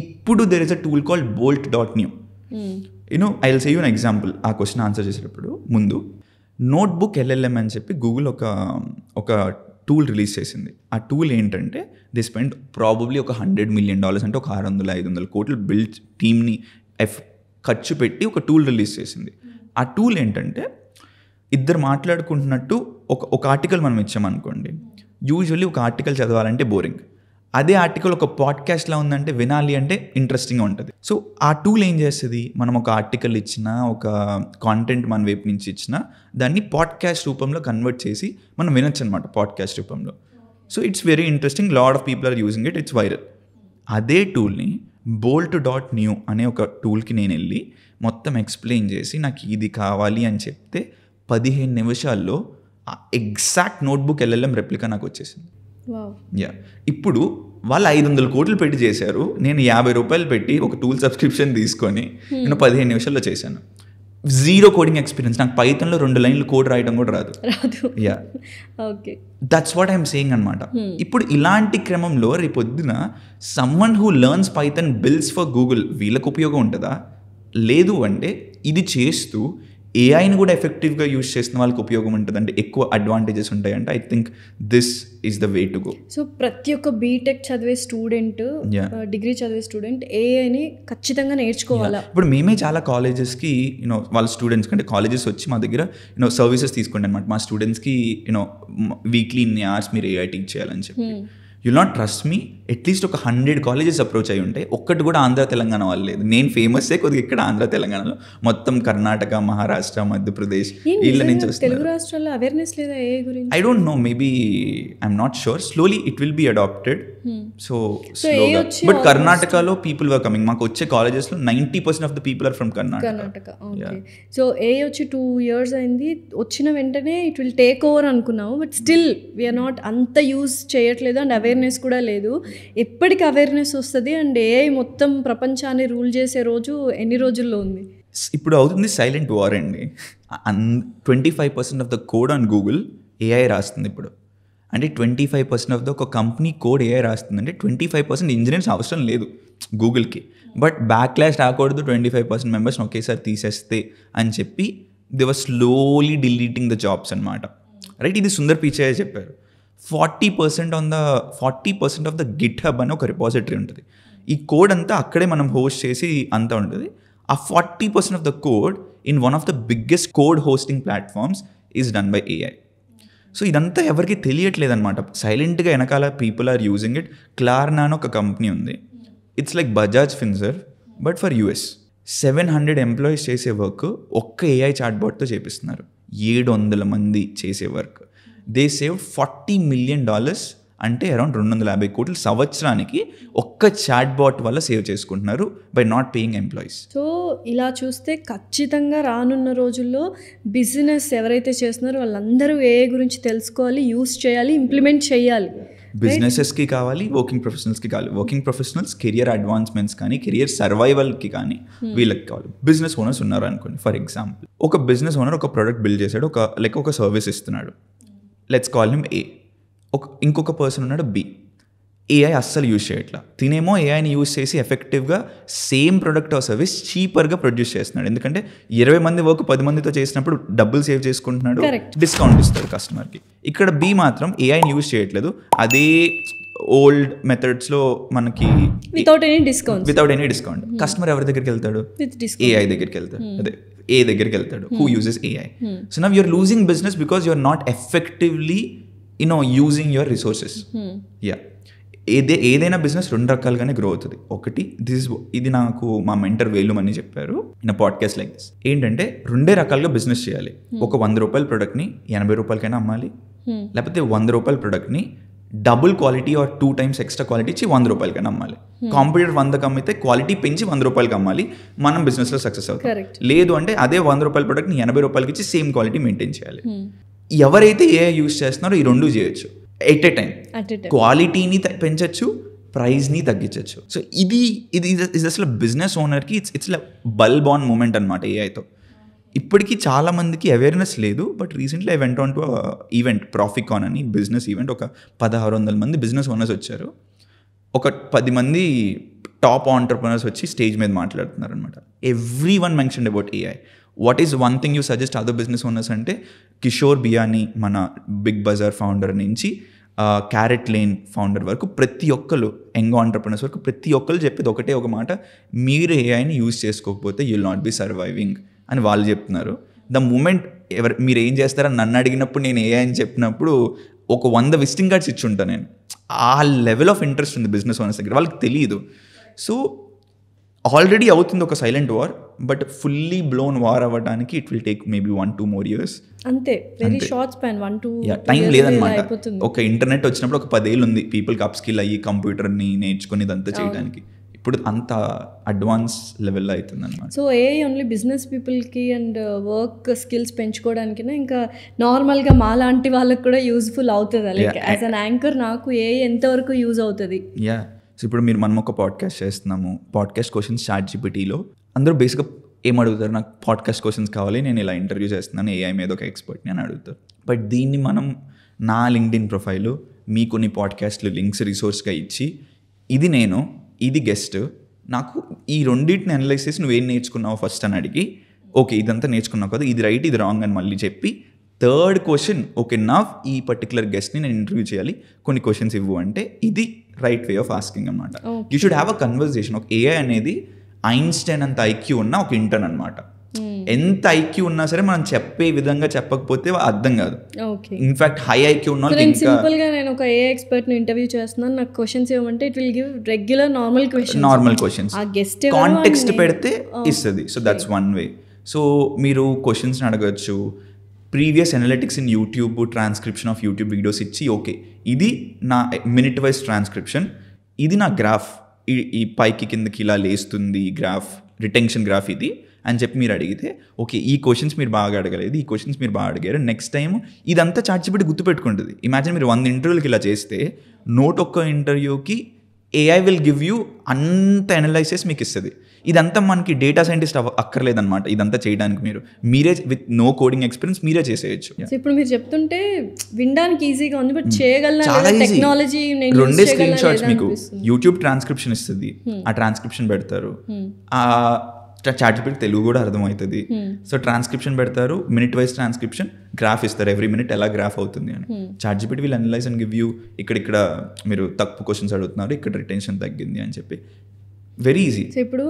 ఇప్పుడు there is a tool called bolt.new. I will say you an example. ఆ క్వశ్చన్ ఆన్సర్ చేసేటప్పుడు ముందు నోట్బుక్ LLM అని చెప్పి గూగుల్ ఒక టూల్ రిలీజ్ చేసింది. ఆ టూల్ ఏంటంటే దే స్పెండ్ ప్రాబబ్లీ ఒక $100 million, అంటే ఒక 600-500 కోట్లు బిల్డ్ టీమ్ని ఖర్చు పెట్టి ఒక టూల్ రిలీజ్ చేసింది. ఆ టూల్ ఏంటంటే ఇద్దరు మాట్లాడుకుంటున్నట్టు ఒక ఆర్టికల్ మనం ఇచ్చామనుకోండి, యూజువల్లీ ఒక ఆర్టికల్ చదవాలంటే బోరింగ్, అదే ఆర్టికల్ ఒక పాడ్కాస్ట్లా ఉందంటే వినాలి అంటే ఇంట్రెస్టింగ్గా ఉంటుంది. సో ఆ టూల్ ఏం చేస్తుంది, మనం ఒక ఆర్టికల్ ఇచ్చినా ఒక కాంటెంట్ మన వైపు నుంచి ఇచ్చినా దాన్ని పాడ్కాస్ట్ రూపంలో కన్వర్ట్ చేసి మనం వినొచ్చు అనమాట పాడ్కాస్ట్ రూపంలో. So it's very interesting, lot of people are using it, it's viral. అదే టూల్ని bolt.new అనే ఒక టూల్కి నేను వెళ్ళి మొత్తం ఎక్స్ప్లెయిన్ చేసి నాకు ఇది కావాలి అని చెప్తే 15 నిమిషాల్లో ఎగ్జాక్ట్ నోట్బుక్ LLM రెప్లికా నాకు వచ్చేసింది. యా, ఇప్పుడు వాళ్ళు 500 కోట్లు పెట్టి చేశారు, నేను $50 పెట్టి ఒక టూల్ సబ్స్క్రిప్షన్ తీసుకొని నేను 15 నిమిషాల్లో చేశాను. జీరో కోడింగ్ ఎక్స్పీరియన్స్, నాకు పైథాన్లో 2 లైన్లు కోడ్ రాయడం కూడా రాదు. Yeah, okay, that's what I'm saying అనమాట. ఇప్పుడు ఇలాంటి క్రమంలో రేపొద్దున someone who learns Python builds for Google, వీళ్ళకు ఉపయోగం ఉంటుందా? లేదు అంటే ఇది చేస్తూ ఏఐని కూడా ఎఫెక్టివ్గా యూజ్ చేసిన వాళ్ళకి ఉపయోగం ఉంటుంది, అంటే ఎక్కువ అడ్వాంటేజెస్ ఉంటాయంటే I think this is the way to go. So ప్రతి ఒక్క బీటెక్ చదివే స్టూడెంట్, డిగ్రీ చదివే స్టూడెంట్ ఏఐని ఖచ్చితంగా నేర్చుకోవాలా. ఇప్పుడు మేమే చాలా కాలేజెస్కి వాళ్ళ స్టూడెంట్స్ కంటే కాలేజెస్ వచ్చి మా దగ్గర సర్వీసెస్ తీసుకోండి అనమాట. మా స్టూడెంట్స్కి వీక్లీ ఇన్ని అవర్స్ మీరు ఏఐ టీచ్ చేయాలని చెప్పి. You not trust me, at least ఒక 100 కాలేజెస్ అప్రోచ్ అయ్యి ఉంటాయి, ఒక్కటి కూడా ఆంధ్ర తెలంగాణ వాళ్ళు లేదు. నేను ఫేమస్సే కొద్దిగా ఇక్కడ ఆంధ్ర తెలంగాణలో, మొత్తం కర్ణాటక, మహారాష్ట్ర, మధ్యప్రదేశ్ వీళ్ళ నుంచి వస్తుంది. తెలుగు రాష్ట్రాల్లో అవేర్నెస్ లేదా ఏఐ గురించి? I don't know, maybe I'm not sure. Slowly it will be adapted. So but కర్ణాటకలో పీపుల్ వర్ కమింగ్. మాకు వచ్చే కాలేజెస్లో 90% of the people are from Karnataka. Okay, so AI వచ్చి 2 years అయింది, వచ్చిన వెంటనే ఇట్ విల్ టేక్ ఓవర్ అనుకున్నాము, బట్ స్టిల్ వీఆర్ నాట్ అంత యూజ్ చేయట్లేదు అండ్ అవేర్నెస్ కూడా లేదు. ఎప్పటికి అవేర్నెస్ వస్తుంది అండ్ ఏఐ మొత్తం ప్రపంచాన్ని రూల్ చేసే రోజు ఎన్ని రోజుల్లో ఉంది? ఇప్పుడు అవుతుంది సైలెంట్ వార్ అండి. 25% of the code on Google AI రాస్తుంది ఇప్పుడు. అంటే 25% ఆఫ్ ద ఒక కంపెనీ కోడ్ ఏఐ రాస్తుంది, అంటే 25% ఇంజనీర్స్ అవసరం లేదు గూగుల్కి. బట్ బ్యాక్లాష్ రాకూడదు 25% మెంబర్స్ని ఒకేసారి తీసేస్తే అని చెప్పి they were slowly deleting the jobs అనమాట. రైట్, ఇది సుందర్ పిచాయ్ చెప్పారు. 40% ఆఫ్ ద గిట్ హబ్ అని ఒక రిపాజిటరీ ఉంటుంది. ఈ కోడ్ అంతా అక్కడే మనం హోస్ట్ చేసి అంతా ఉంటుంది. ఆ 40% of the code in one of the biggest code hosting platforms is done by AI. So ఇదంతా ఎవరికి తెలియట్లేదు అనమాట. సైలెంట్గా వెనకాల పీపుల్ ఆర్ యూజింగ్ ఇట్. క్లార్నా అని ఒక కంపెనీ ఉంది, it's like Bajaj Finserv but for US. 700 employees చేసే వర్క్ ఒక్క ఏఐ చాట్బాట్తో చేపిస్తున్నారు. 700 మంది చేసే వర్క్. దే సేవ్ $40 million, అంటే అరౌండ్ 250 కోట్లు సంవత్సరానికి ఒక్క చాట్బాట్ వల్ల సేవ్ చేసుకుంటున్నారు by not paying employees. So ఇలా చూస్తే ఖచ్చితంగా రానున్న రోజుల్లో బిజినెస్ ఎవరైతే చేస్తున్నారో వాళ్ళందరూ ఏఐ గురించి తెలుసుకోవాలి, యూస్ చేయాలి, ఇంప్లిమెంట్ చేయాలి. బిజినెసెస్కి కావాలి, వర్కింగ్ ప్రొఫెషనల్స్కి కావాలి. వర్కింగ్ ప్రొఫెషనల్స్ కెరియర్ అడ్వాన్స్మెంట్స్ కానీ కెరియర్ సర్వైవల్కి కానీ వీళ్ళకి కావాలి. బిజినెస్ ఓనర్స్ ఉన్నారు అనుకోండి, ఫర్ ఎగ్జాంపుల్ ఒక బిజినెస్ ఓనర్ ఒక ప్రోడక్ట్ బిల్డ్ చేశాడు, ఒక సర్వీస్ ఇస్తున్నాడు. Let's call him A. ఇంకొక పర్సన్ ఉన్నాడు B. ఏఐ అస్సలు యూజ్ చేయట్లా. తినేమో ఏఐని యూజ్ చేసి ఎఫెక్టివ్గా సేమ్ ప్రొడక్ట్ ఆర్ సర్వీస్ చీపర్గా ప్రొడ్యూస్ చేస్తున్నాడు. ఎందుకంటే 20 మంది వర్క్ 10 మందితో చేసినప్పుడు డబ్బులు సేవ్ చేసుకుంటున్నాడు, డిస్కౌంట్ ఇస్తాడు కస్టమర్కి. ఇక్కడ B మాత్రం ఏఐని యూజ్ చేయట్లేదు, అదే ఓల్డ్ మెథడ్స్లో మనకి వితౌట్ ఎనీ డిస్కౌంట్. కస్టమర్ ఎవరి దగ్గరికి వెళ్తాడు? ఏఐ దగ్గరికి వెళ్తాడు. అదే ఏ దగ్గరికి వెళ్తాడు, who uses AI. So now you're losing business because you're not effectively using your resources. ఏదైనా బిజినెస్ 2 రకాలుగానే గ్రో అవుతుంది. ఒకటి ఇది నాకు మా మెంటర్ వేలుమని చెప్పారు ఇన్ పాడ్కాస్ట్ లైక్ దిస్. ఏంటంటే 2 రకాలుగా బిజినెస్ చేయాలి. ఒక $100 ప్రోడక్ట్ని $80 అమ్మాలి, లేకపోతే $100 ప్రోడక్ట్ని double quality are 2 times extra quality ఇచ్చి $100 అమ్మాలి. కాంపిటీటర్ 100 అమ్మితే క్వాలిటీ పెంచి $100 అమ్మాలి, మనం బిజినెస్లో సక్సెస్ అవుతాం. లేదు అంటే అదే $100 ప్రోడక్ట్ని $80 ఇచ్చి సేమ్ క్వాలిటీ మెయింటైన్ చేయాలి. ఎవరైతే ఏఐ యూజ్ చేస్తున్నారో ఈ 2 చేయొచ్చు ఎట్ ఏ టైం. క్వాలిటీని పెంచచ్చు, ప్రైస్ని తగ్గించవచ్చు. సో ఇది అసలు బిజినెస్ ఓనర్కి ఇట్స్ బల్బ్ ఆన్ మూమెంట్ అనమాట ఏఐతో. ఇప్పటికీ చాలా మందికి అవేర్నెస్ లేదు. But recently I went on to event, ప్రాఫికాన్ అని బిజినెస్ ఈవెంట్. ఒక 1600 మంది బిజినెస్ ఓనర్స్ వచ్చారు. ఒక 10 మంది టాప్ ఆంటర్ప్రెనర్స్ వచ్చి స్టేజ్ మీద మాట్లాడుతున్నారు అనమాట. Everyone mentioned about AI. What is one thing you suggest other business owners అంటే కిషోర్ బియానీ మన బిగ్ బజార్ ఫౌండర్ నుంచి క్యారెట్ లేన్ ఫౌండర్ వరకు ప్రతి ఒక్కరు యంగ్ ఆంటర్ప్రినర్స్ వరకు ప్రతి ఒక్కరు చెప్పేది ఒకటే ఒక మాట, మీరు ఏఐని యూజ్ చేసుకోకపోతే you will not be surviving అని వాళ్ళు చెప్తున్నారు. ద మూమెంట్ మీరు ఏం చేస్తారని నన్ను అడిగినప్పుడు నేను ఏఐ అని చెప్పినప్పుడు ఒక 100 విజిటింగ్ కార్డ్స్ ఇచ్చి ఉంటాను నేను. ఆ లెవెల్ ఆఫ్ ఇంట్రెస్ట్ ఉంది బిజినెస్ ఓనర్స్ దగ్గర, వాళ్ళకి తెలియదు. సో ఆల్రెడీ అవుతుంది ఒక silent war, but fully blown war అవ్వడానికి it will take maybe 1-2 more years. అంతే, వెరీ షార్ట్ స్పాన్, 1-2 టైం లేదనమాట. ఒక ఇంటర్నెట్ వచ్చినప్పుడు ఒక 10 ఏళ్ళు ఉంది పీపుల్కి అప్ స్కిల్ అయ్యి కంప్యూటర్ని నేర్చుకుని ఇదంతా చేయడానికి. ఇప్పుడు అంత అడ్వాన్స్ లెవెల్లో అవుతుంది అనమాట. సో ఏ ఓన్లీ బిజినెస్ పీపుల్కి అండ్ వర్క్ స్కిల్స్ పెంచుకోవడానికినా ఇంకా నార్మల్గా మా లాంటి వాళ్ళకి కూడా యూజ్ఫుల్ అవుతుంది? లైక్ యాజ్ అన్ యాంకర్ నాకు ఏ ఎంతవరకు యూజ్ అవుతుంది? సో ఇప్పుడు మనం ఒక పాడ్కాస్ట్ చేస్తున్నాము, పాడ్కాస్ట్ క్వశ్చన్స్ ChatGPTలో అందరూ బేసిక్గా ఏం అడుగుతారు, నాకు పాడ్కాస్ట్ క్వశ్చన్స్ కావాలి, నేను ఇలా ఇంటర్వ్యూ చేస్తున్నాను ఏఐ మీద ఒక ఎక్స్పర్ట్ని అని అడుగుతారు. బట్ దీన్ని మనం నా లింక్డ్ఇన్ ప్రొఫైలు మీ కొన్ని పాడ్కాస్ట్లు లింక్స్ రిసోర్స్గా ఇచ్చి, ఇది నేను, ఇది గెస్ట్, నాకు ఈ రెండింటిని అనలైజ్ చేసి నువ్వేం నేర్చుకున్నావు ఫస్ట్ అని అడిగి, ఓకే ఇదంతా నేర్చుకున్నావు కదా, ఇది రైట్ ఇది రాంగ్ అని మళ్ళీ చెప్పి, థర్డ్ క్వశ్చన్ ఓకే నా ఈ పర్టికులర్ గెస్ట్ని నేను ఇంటర్వ్యూ చేయాలి, కొన్ని క్వశ్చన్స్ ఇవ్వు అంటే, ఇది రైట్ వే ఆఫ్ ఆస్కింగ్ అనమాట. You should have a conversation. ఒక ఏఐ అనేది ఐన్స్టైన్ అంత ఐక్యూ ఉన్న ఒక ఇంటర్న్ అనమాట. ఎంత ఐక్యూ ఉన్నా సరే మనం చెప్పే విధంగా చెప్పకపోతే అర్థం కాదు. ఇన్ఫాక్ట్ హై ఐక్యూ ఉన్న సింపుల్ గా నేను ఒక ఏ ఎక్స్పర్ట్ ని ఇంటర్వ్యూ చేస్తున్నాను, నాకు క్వశ్చన్స్ ఏమంటే it will give regular normal questions, ఆ గెస్ట్ కాంటెక్స్ట్ పెడితే ఇస్తుంది. So that's one way. So మీరు క్వశ్చన్స్ అడగచ్చు, previous analytics in YouTube, transcription of YouTube videos ఇచ్చి, ఓకే ఇది నా మినిట్ వైజ్ ట్రాన్స్క్రిప్షన్, ఇది నా గ్రాఫ్, ఈ పైకి కిందకి ఇలా లేస్తుంది గ్రాఫ్, రిటెన్షన్ గ్రాఫ్ ఇది అని చెప్పి మీరు అడిగితే, ఓకే ఈ క్వశ్చన్స్ మీరు బాగా అడగలేదు, ఈ క్వశ్చన్స్ మీరు బాగా అడిగారు, నెక్స్ట్ టైం ఇదంతా ChatGPT గుర్తుపెట్టుకుంటుంది. ఇమాజిన్ మీరు 100 ఇంటర్వ్యూలకి ఇలా చేస్తే, ఒక్క ఇంటర్వ్యూకి ఏఐ విల్ గివ్ యూ అంత అనలైసిస్ మీకు ఇస్తుంది. ఇదంతా మనకి డేటా సైంటిస్ట్ అక్కర్లేదన్నమాట. ఇదంతా చేయడానికి మీరే విత్ నో కోడింగ్ ఎక్స్పీరియన్స్ మీరే చేసేయచ్చు. ఇప్పుడు మీరు చెప్తుంటే వినడానికి ఈజీగా ఉంది, బట్ చేయగలనా టెక్నాలజీ? రెండే స్క్రీన్ షాట్స్ మీకు యూట్యూబ్ ట్రాన్స్క్రిప్షన్ ఇస్తుంది, ఆ ట్రాన్స్క్రిప్షన్ పెడతారు, ఆ ChatGPT తెలుగు కూడా అర్థమవుతుంది. సో ట్రాన్స్క్రిప్షన్ పెడతారు, మినిట్ వైజ్ ట్రాన్స్క్రిప్షన్, గ్రాఫ్ ఇస్తారు, ఎవ్రీ మినిట్ ఎలా గ్రాఫ్ అవుతుంది అని. ChatGPT will analyse and give you, ఇక్కడ మీరు తక్కువ క్వశ్చన్స్ అడుగుతున్నారు, ఇక్కడ రిటెన్షన్ తగ్గింది అని చెప్పి. Very easy. సో ఇప్పుడు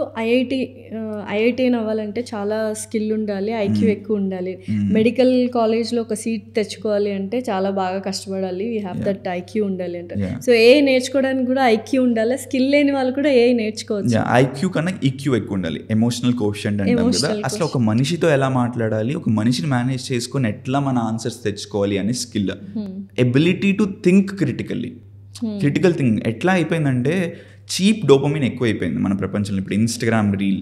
ఐఐటి అవ్వాలంటే చాలా స్కిల్ ఉండాలి, ఐక్యూ ఎక్కువ ఉండాలి. మెడికల్ కాలేజ్లో ఒక సీట్ తెచ్చుకోవాలి అంటే చాలా బాగా కష్టపడాలి, వీ హ్యావ్ దట్ ఐక్యూ ఉండాలి అంటే. సో ఏ నేర్చుకోవడానికి కూడా ఐక్యూ ఉండాలి, స్కిల్ లేని వాళ్ళు కూడా ఏ నేర్చుకోవచ్చు. ఐక్యూ కన్నా ఈక్యూ ఎక్కువ ఉండాలి, ఎమోషనల్ కోషెంట్ అంటాం కదా. అసలు ఒక మనిషితో ఎలా మాట్లాడాలి, ఒక మనిషిని మేనేజ్ చేసుకొని ఎట్లా మన ఆన్సర్స్ తెచ్చుకోవాలి అనే skill, ability to think critically. Critical think ఎట్లా అయిపోయిందంటే, చీప్ డోపమిన్ ఎక్కువ అయిపోయింది మన ప్రపంచంలో. ఇప్పుడు ఇన్స్టాగ్రామ్ రీల్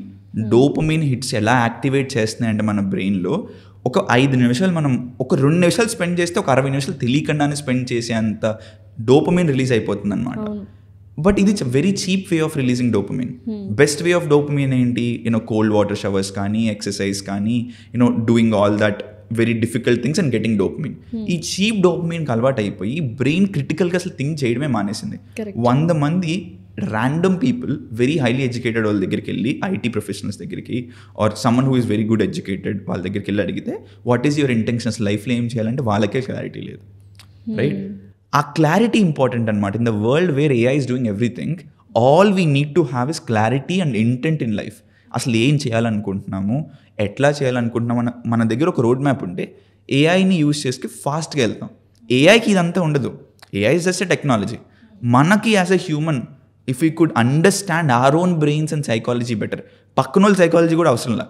డోపమిన్ హిట్స్ ఎలా యాక్టివేట్ చేస్తున్నాయంటే మన బ్రెయిన్లో, ఒక 5 నిమిషాలు మనం ఒక 2 నిమిషాలు స్పెండ్ చేస్తే ఒక 60 నిమిషాలు తెలియకుండానే స్పెండ్ చేసే అంత డోపమిన్ రిలీజ్ అయిపోతుంది అనమాట. బట్ ఇది very cheap way of releasing dopamine. Best way of dopamine ఏంటి? కోల్డ్ వాటర్ షవర్స్ కానీ, ఎక్సర్సైజ్ కానీ, doing all that very difficult things and getting dopamine. ఈ చీప్ డోపమిన్కి అలవాటు అయిపోయి బ్రెయిన్ క్రిటికల్గా అసలు థింక్ చేయడమే మానేసింది. 100 మంది random people very highly educated వాళ్ళ దగ్గరికి వెళ్ళి, ఐటీ ప్రొఫెషనల్స్ దగ్గరికి or someone who is very good educated వాళ్ళ దగ్గరికి వెళ్ళి అడిగితే, వాట్ ఈస్ యువర్ ఇంటెన్షన్స్, లైఫ్లో ఏం చేయాలంటే వాళ్ళకే క్లారిటీ లేదు. రైట్? ఆ క్లారిటీ ఇంపార్టెంట్ అనమాట. In the world where AI is doing everything, all we need to have is clarity and intent in life. అసలు ఏం చేయాలనుకుంటున్నాము, ఎట్లా చేయాలనుకుంటున్నాము, మన దగ్గర ఒక రోడ్ మ్యాప్ ఉంటే ఏఐని యూజ్ చేసి ఫాస్ట్గా వెళ్తాం. ఏఐకి ఇదంతా ఉండదు. AI is just a technology. మనకి as a human, if you could understand our own brains and psychology better, పక్కన సైకాలజీ కూడా అవసరంలా.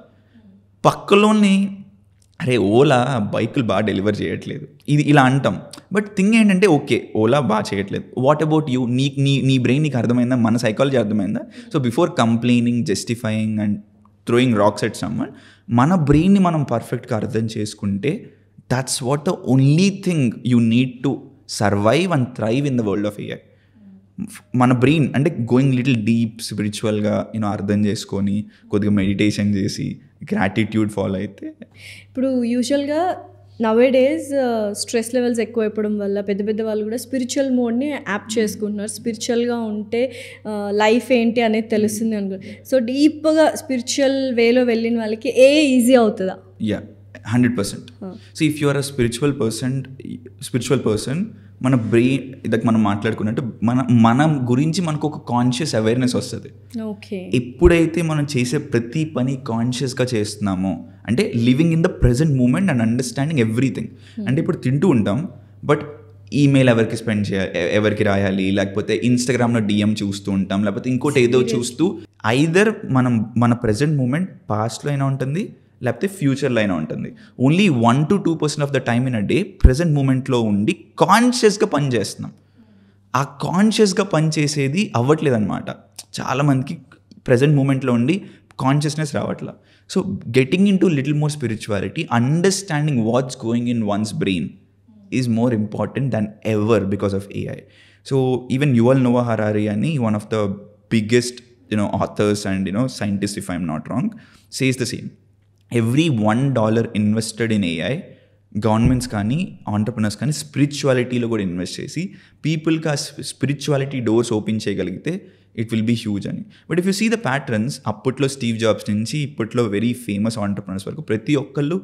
పక్కలోని అరే ఓలా బైకులు బాగా డెలివర్ చేయట్లేదు, ఇది ఇలా అంటాం. బట్ థింగ్ ఏంటంటే, ఓకే ఓలా బాగా చేయట్లేదు, వాట్ అబౌట్ యూ? నీ బ్రెయిన్ నీకు అర్థమైందా, మన సైకాలజీ అర్థమైందా? So before complaining, justifying and throwing rocks at someone, మన బ్రెయిన్ని మనం పర్ఫెక్ట్గా అర్థం చేసుకుంటే, that's what the only thing you need to survive and thrive in the world of AI. మన బ్రెయిన్ అంటే గోయింగ్ లిటిల్ డీప్ స్పిరిచువల్గా అర్థం చేసుకొని, కొద్దిగా మెడిటేషన్ చేసి, గ్రాటిట్యూడ్ ఫాలో అయితే. ఇప్పుడు యూజువల్గా నవేడేస్ స్ట్రెస్ లెవెల్స్ ఎక్కువైపోవడం వల్ల పెద్ద పెద్ద వాళ్ళు కూడా స్పిరిచువల్ మోడ్ని యాప్ చేసుకుంటున్నారు. స్పిరిచువల్గా ఉంటే లైఫ్ ఏంటి అనేది తెలుస్తుంది అనుకో. సో డీప్గా స్పిరిచువల్ వేలో వెళ్ళిన వాళ్ళకి ఈజీ అవుతుందా? Yeah, 100%. So if you are a spiritual person, మన బ్రెయిన్ ఇదకి మనం మాట్లాడుకున్నట్టు మన గురించి మనకు ఒక కాన్షియస్ అవేర్నెస్ వస్తుంది. ఎప్పుడైతే మనం చేసే ప్రతి పని కాన్షియస్గా చేస్తున్నామో, అంటే living in the present moment and understanding everything. అంటే ఇప్పుడు తింటూ ఉంటాం, బట్ ఈమెయిల్ ఎవరికి స్పెండ్ చేయాలి, ఎవరికి రాయాలి, లేకపోతే ఇన్స్టాగ్రామ్లో డిఎం చూస్తూ ఉంటాం, లేకపోతే ఇంకోటి ఏదో చూస్తూ ఐదర్ మన ప్రెజెంట్ మూమెంట్ పాస్ట్లో అయినా ఉంటుంది, లేకపోతే ఫ్యూచర్లో అయినా ఉంటుంది. Only 1 to 2% of the time in a day present మూమెంట్లో ఉండి కాన్షియస్గా పని చేస్తున్నాం. ఆ కాన్షియస్గా పని చేసేది అవ్వట్లేదు అనమాట. చాలామందికి ప్రెజెంట్ మూమెంట్లో ఉండి కాన్షియస్నెస్ రావట్లా. So getting in to little more spirituality, understanding what's going in once brain is more important than ever because of AI. So even Yuval Noah Harari ani, one of the biggest authors and scientists, if I'm not wrong, says the same. Every $1 invested in AI, governments కానీ ఆంటర్ప్రినర్స్ కానీ స్పిరిచువాలిటీలో కూడా ఇన్వెస్ట్ చేసి పీపుల్కి ఆ స్పిరిచువాలిటీ డోర్స్ ఓపెన్ చేయగలిగితే ఇట్ విల్ బీ హ్యూజ్ అని. But if you see the patterns, అప్పట్లో స్టీవ్ జాబ్స్ నుంచి ఇప్పట్లో వెరీ ఫేమస్ ఆంటర్ప్రినర్స్ వరకు ప్రతి ఒక్కళ్ళు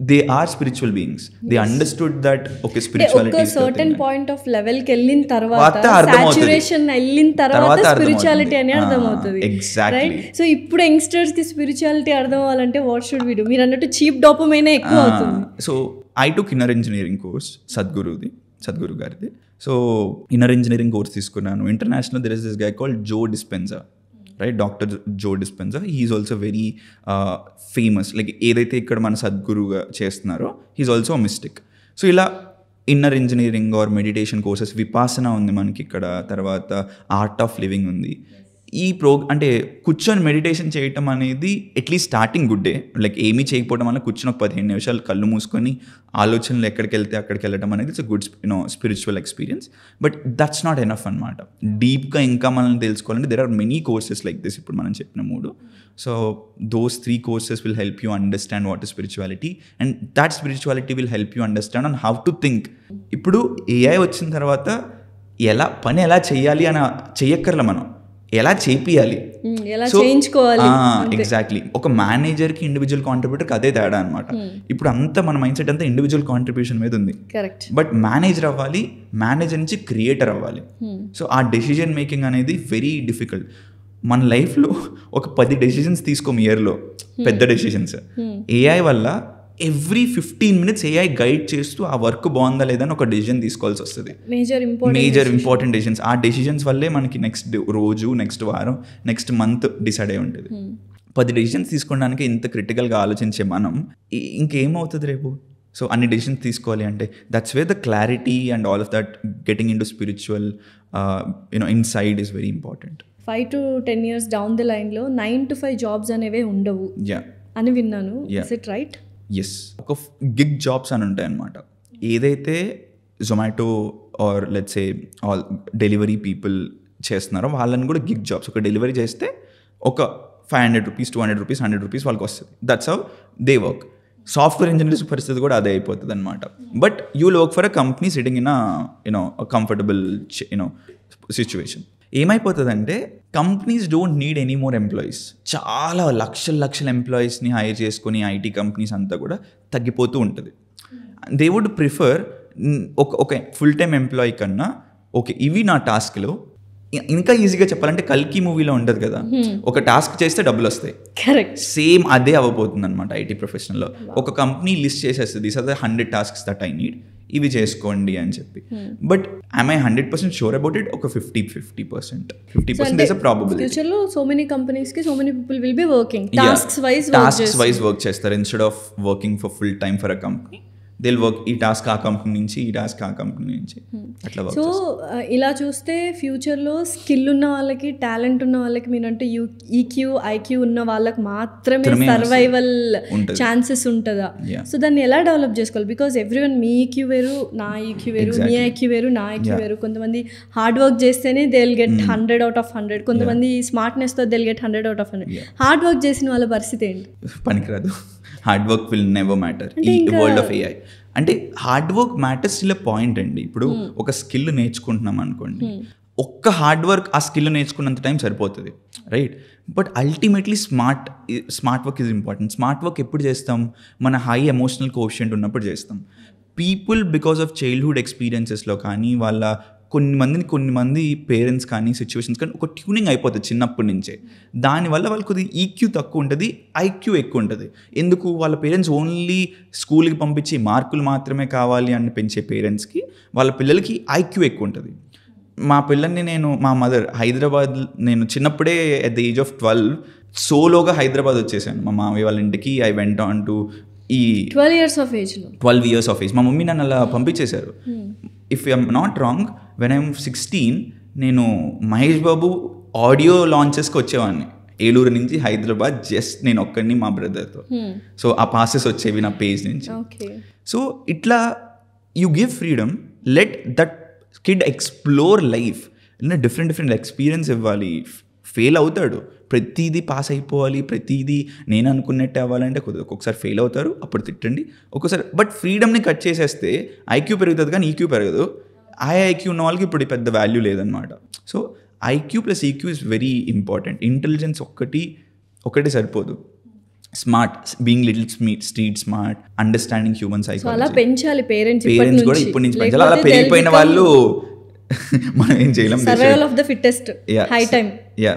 they are spiritual beings. They understood that okay, spirituality is certain point of level కి వెళ్ళిన తర్వాత saturation వెళ్ళిన తర్వాత spirituality అని అర్థమవుతుంది. Exactly. సో ఇప్పుడు యంగ్స్టర్స్ కి స్పిరిచువాలిటీ అర్థం అవ్వాలంటే వాట్ షుడ్ వి డు? మీరు అన్నట్టు చీప్ డోపమైన్ ఎక్కువ అవుతుంది. So I took inner engineering course, Sadhguru గారిది. సో ఇన్నర్ ఇంజనీరింగ్ కోర్స్ తీసుకున్నాను. International there is this guy called Joe Dispenza, right? Dr. Joe Dispenza, he is also very famous. Like ఏదైతే ఇక్కడ మన సద్గురుగా చేస్తున్నారో he is also a mystic. So ఇలా inner engineering or meditation courses, Vipassana ఉంది మనకి ఇక్కడ, తర్వాత ఆర్ట్ ఆఫ్ లివింగ్ ఉంది. ఈ అంటే కూర్చొని మెడిటేషన్ చేయటం అనేది at least starting good day. Like ఏమీ చేయకపోవడం వల్ల కూర్చొని ఒక 15 నిమిషాలు కళ్ళు మూసుకొని ఆలోచనలు ఎక్కడికి వెళ్తే అక్కడికి వెళ్ళడం అనేది it's good spiritual experience. But that's not enough అనమాట. డీప్గా ఇంకా మనల్ని తెలుసుకోవాలంటే there are many courses like this, ఇప్పుడు మనం చెప్పిన 3. So those 3 courses will help you understand what is spirituality, and that spirituality will help you understand on how to think. ఇప్పుడు AI వచ్చిన తర్వాత పని ఎలా చేయాలి అని చెయ్యక్కర్ల, మనం ఎలా చేపియాలి, ఎగ్జాక్ట్లీ. ఒక మేనేజర్కి ఇండివిజువల్ కాంట్రిబ్యూటర్కి అదే తేడా అనమాట. ఇప్పుడు అంతా మన మైండ్ సెట్ అంతా ఇండివిజువల్ కాంట్రిబ్యూషన్ మీద ఉంది. బట్ మేనేజర్ అవ్వాలి, మేనేజర్ నుంచి క్రియేటర్ అవ్వాలి. సో ఆ డెసిజన్ మేకింగ్ అనేది వెరీ డిఫికల్ట్. మన లైఫ్లో ఒక 10 డెసిషన్స్ తీసుకోము ఇయర్లో, పెద్ద డెసిషన్స్. AI వల్ల ఎవ్రీ 15 minutes AI గైడ్ చేస్తూ ఆ వర్క్ బాగుందా లేదా అని ఒక డెసిజన్ తీసుకోవాల్సి వస్తుంది. Major important decisions. ఆ డెసిషన్స్ వల్లే మనకి నెక్స్ట్ రోజు, నెక్స్ట్ వారం, నెక్స్ట్ మంత్ డిసైడ్ అయి ఉంటుంది. 10 డెసిషన్స్ తీసుకోవడానికి ఇంత క్రిటికల్గా ఆలోచించే మనం ఇంకేమవుతుంది రేపు? సో అన్ని డెసిషన్స్ తీసుకోవాలి అంటే that's way the clarity and all of that getting in to spiritual inside is very important. 5 to 10 years down the లైన్లో 9 to 5 జాబ్స్ అనేవే ఉండవు అని విన్నాను. Is it right? ఎస్. ఒక గిగ్ జాబ్స్ అని ఉంటాయి అన్నమాట. ఏదైతే Zomato are let's say all delivery people చేస్తున్నారో వాళ్ళని కూడా గిగ్ జాబ్స్. ఒక డెలివరీ చేస్తే ఒక 500 rupees, 200 rupees, 100 rupees వాళ్ళకి వస్తుంది. That's how they work. Software engineers పరిస్థితి కూడా అదే అయిపోతుంది అనమాట. But you will work for a company sitting in comfortable situation. ఏమైపోతుందంటే companies don't need any more employees. చాలా లక్షల ఎంప్లాయీస్ని హైర్ చేసుకొని ఐటీ కంపెనీస్ అంతా కూడా తగ్గిపోతూ ఉంటుంది. దే వుడ్ ప్రిఫర్ ఒక ఫుల్ టైమ్ ఎంప్లాయీ కన్నా ఓకే ఇవి నా టాస్క్లో. ఇంకా ఈజీగా చెప్పాలంటే కల్కి మూవీలో ఉండదు కదా, ఒక టాస్క్ చేస్తే డబ్బులు వస్తాయి. సేమ్ అదే అవ్వబోతుంది అనమాట ఐటీ ప్రొఫెషనల్లో. ఒక కంపెనీ లిస్ట్ చేసేస్తుంది, these are the 100 tasks that I need, ఇవి చేసుకోండి అని చెప్పి. But I'm I 100% sure about it? ఒక 50% there's a probability. Future లో so many companies కి so many people will be working tasks wise work చేస్తారు. Instead of working for full time for a company, they'll work ఈ టాస్క్ ఆ కంపెనీ నుంచి, ఈ టాస్క్ ఆ కంపెనీ నుంచి, అట్లా వర్క్ చేస్తారు. సో ఇలా చూస్తే ఫ్యూచర్లో స్కిల్ ఉన్న వాళ్ళకి, టాలెంట్ ఉన్న వాళ్ళకి, మీరంటే ఈక్యూ ఐక్యూ ఉన్న వాళ్ళకి మాత్రమే సర్వైవల్ ఛాన్సెస్ ఉంటుందా? సో దాన్ని ఎలా డెవలప్ చేసుకోవాలి? బికాజ్ ఎవ్రీవన్, మీ ఈక్యూ వేరు, నా ఈక్యూ వేరు, మీ ఐక్యూ వేరు, నా ఐక్యూ వేరు. కొంతమంది హార్డ్ వర్క్ చేస్తేనే they will get 100 out of 100. కొంతమంది స్మార్ట్నెస్తో they will get 100 out of 100. Hard work చేసిన వాళ్ళ పరిస్థితి ఏంటి? పనికిరాదు. Hard work will never matter ఈ వరల్డ్ ఆఫ్ AI. అంటే hard work matters still a point అండి. ఇప్పుడు ఒక స్కిల్ నేర్చుకుంటున్నాం అనుకోండి, ఒక్క హార్డ్ వర్క్ ఆ స్కిల్ నేర్చుకున్నంత టైం సరిపోతుంది, right? But ultimately smart work is important. Smart work ఎప్పుడు చేస్తాం? మన హై ఎమోషనల్ కోఎఫిషియంట్ ఉన్నప్పుడు చేస్తాం. పీపుల్ బికాస్ ఆఫ్ చైల్డ్హుడ్ ఎక్స్పీరియన్సెస్లో కానీ వాళ్ళ కొన్ని మంది పేరెంట్స్ కానీ సిచ్యువేషన్స్ కానీ ఒక ట్యూనింగ్ అయిపోతుంది చిన్నప్పటి నుంచే. దానివల్ల వాళ్ళకి కొద్దిగా ఈక్యూ తక్కువ ఉంటుంది, ఐక్యూ ఎక్కువ ఉంటుంది. ఎందుకు? వాళ్ళ పేరెంట్స్ ఓన్లీ స్కూల్కి పంపించి మార్కులు మాత్రమే కావాలి అని పెంచే పేరెంట్స్కి వాళ్ళ పిల్లలకి ఐక్యూ ఎక్కువ ఉంటుంది. మా పిల్లల్ని మా మదర్ హైదరాబాద్, నేను చిన్నప్పుడే అట్ ద ఏజ్ ఆఫ్ 12 సోలోగా హైదరాబాద్ వచ్చేసాను మా మామయ్య వాళ్ళ ఇంటికి. ఐ వెంట్ ఆన్ టు ఈ 12 years of age మా మమ్మీ నన్ను అలా పంపించేశారు. If I'm not wrong, when I'm 16 నేను మహేష్ బాబు ఆడియో లాంచెస్కి వచ్చేవాడిని ఏలూరు నుంచి హైదరాబాద్, జస్ట్ నేను ఒక్కడిని మా బ్రదర్తో. సో ఆ పాసెస్ వచ్చేవి నా పేజ్ నుంచి. సో ఇట్లా you give freedom, let that kid explore life, different experience ఇవ్వాలి. ఫెయిల్ అవుతాడు, ప్రతిదీ పాస్ అయిపోవాలి, ప్రతిదీ నేను అనుకున్నట్టు అవ్వాలంటే ఒక్కొక్కసారి ఫెయిల్ అవుతారు, అప్పుడు తిట్టండి ఒక్కొక్కసారి. బట్ ఫ్రీడమ్ని కట్ చేసేస్తే ఐక్యూ పెరుగుతుంది కానీ ఈక్యూ పెరగదు. ఐక్యూ ఉన్న వాళ్ళకి ఇప్పుడు పెద్ద వాల్యూ లేదనమాట. So IQ plus EQ is very important. Intelligence ఒకటి సరిపోదు. Smart, being little street smart, understanding human psychology అలా పెంచాలి పేరెంట్స్ కూడా ఇప్పటి నుంచి పెంచాలి. అలా పెరిగిపోయిన వాళ్ళు మనం ఏం చేయలేం. Survival of the fittest, high time. Yeah.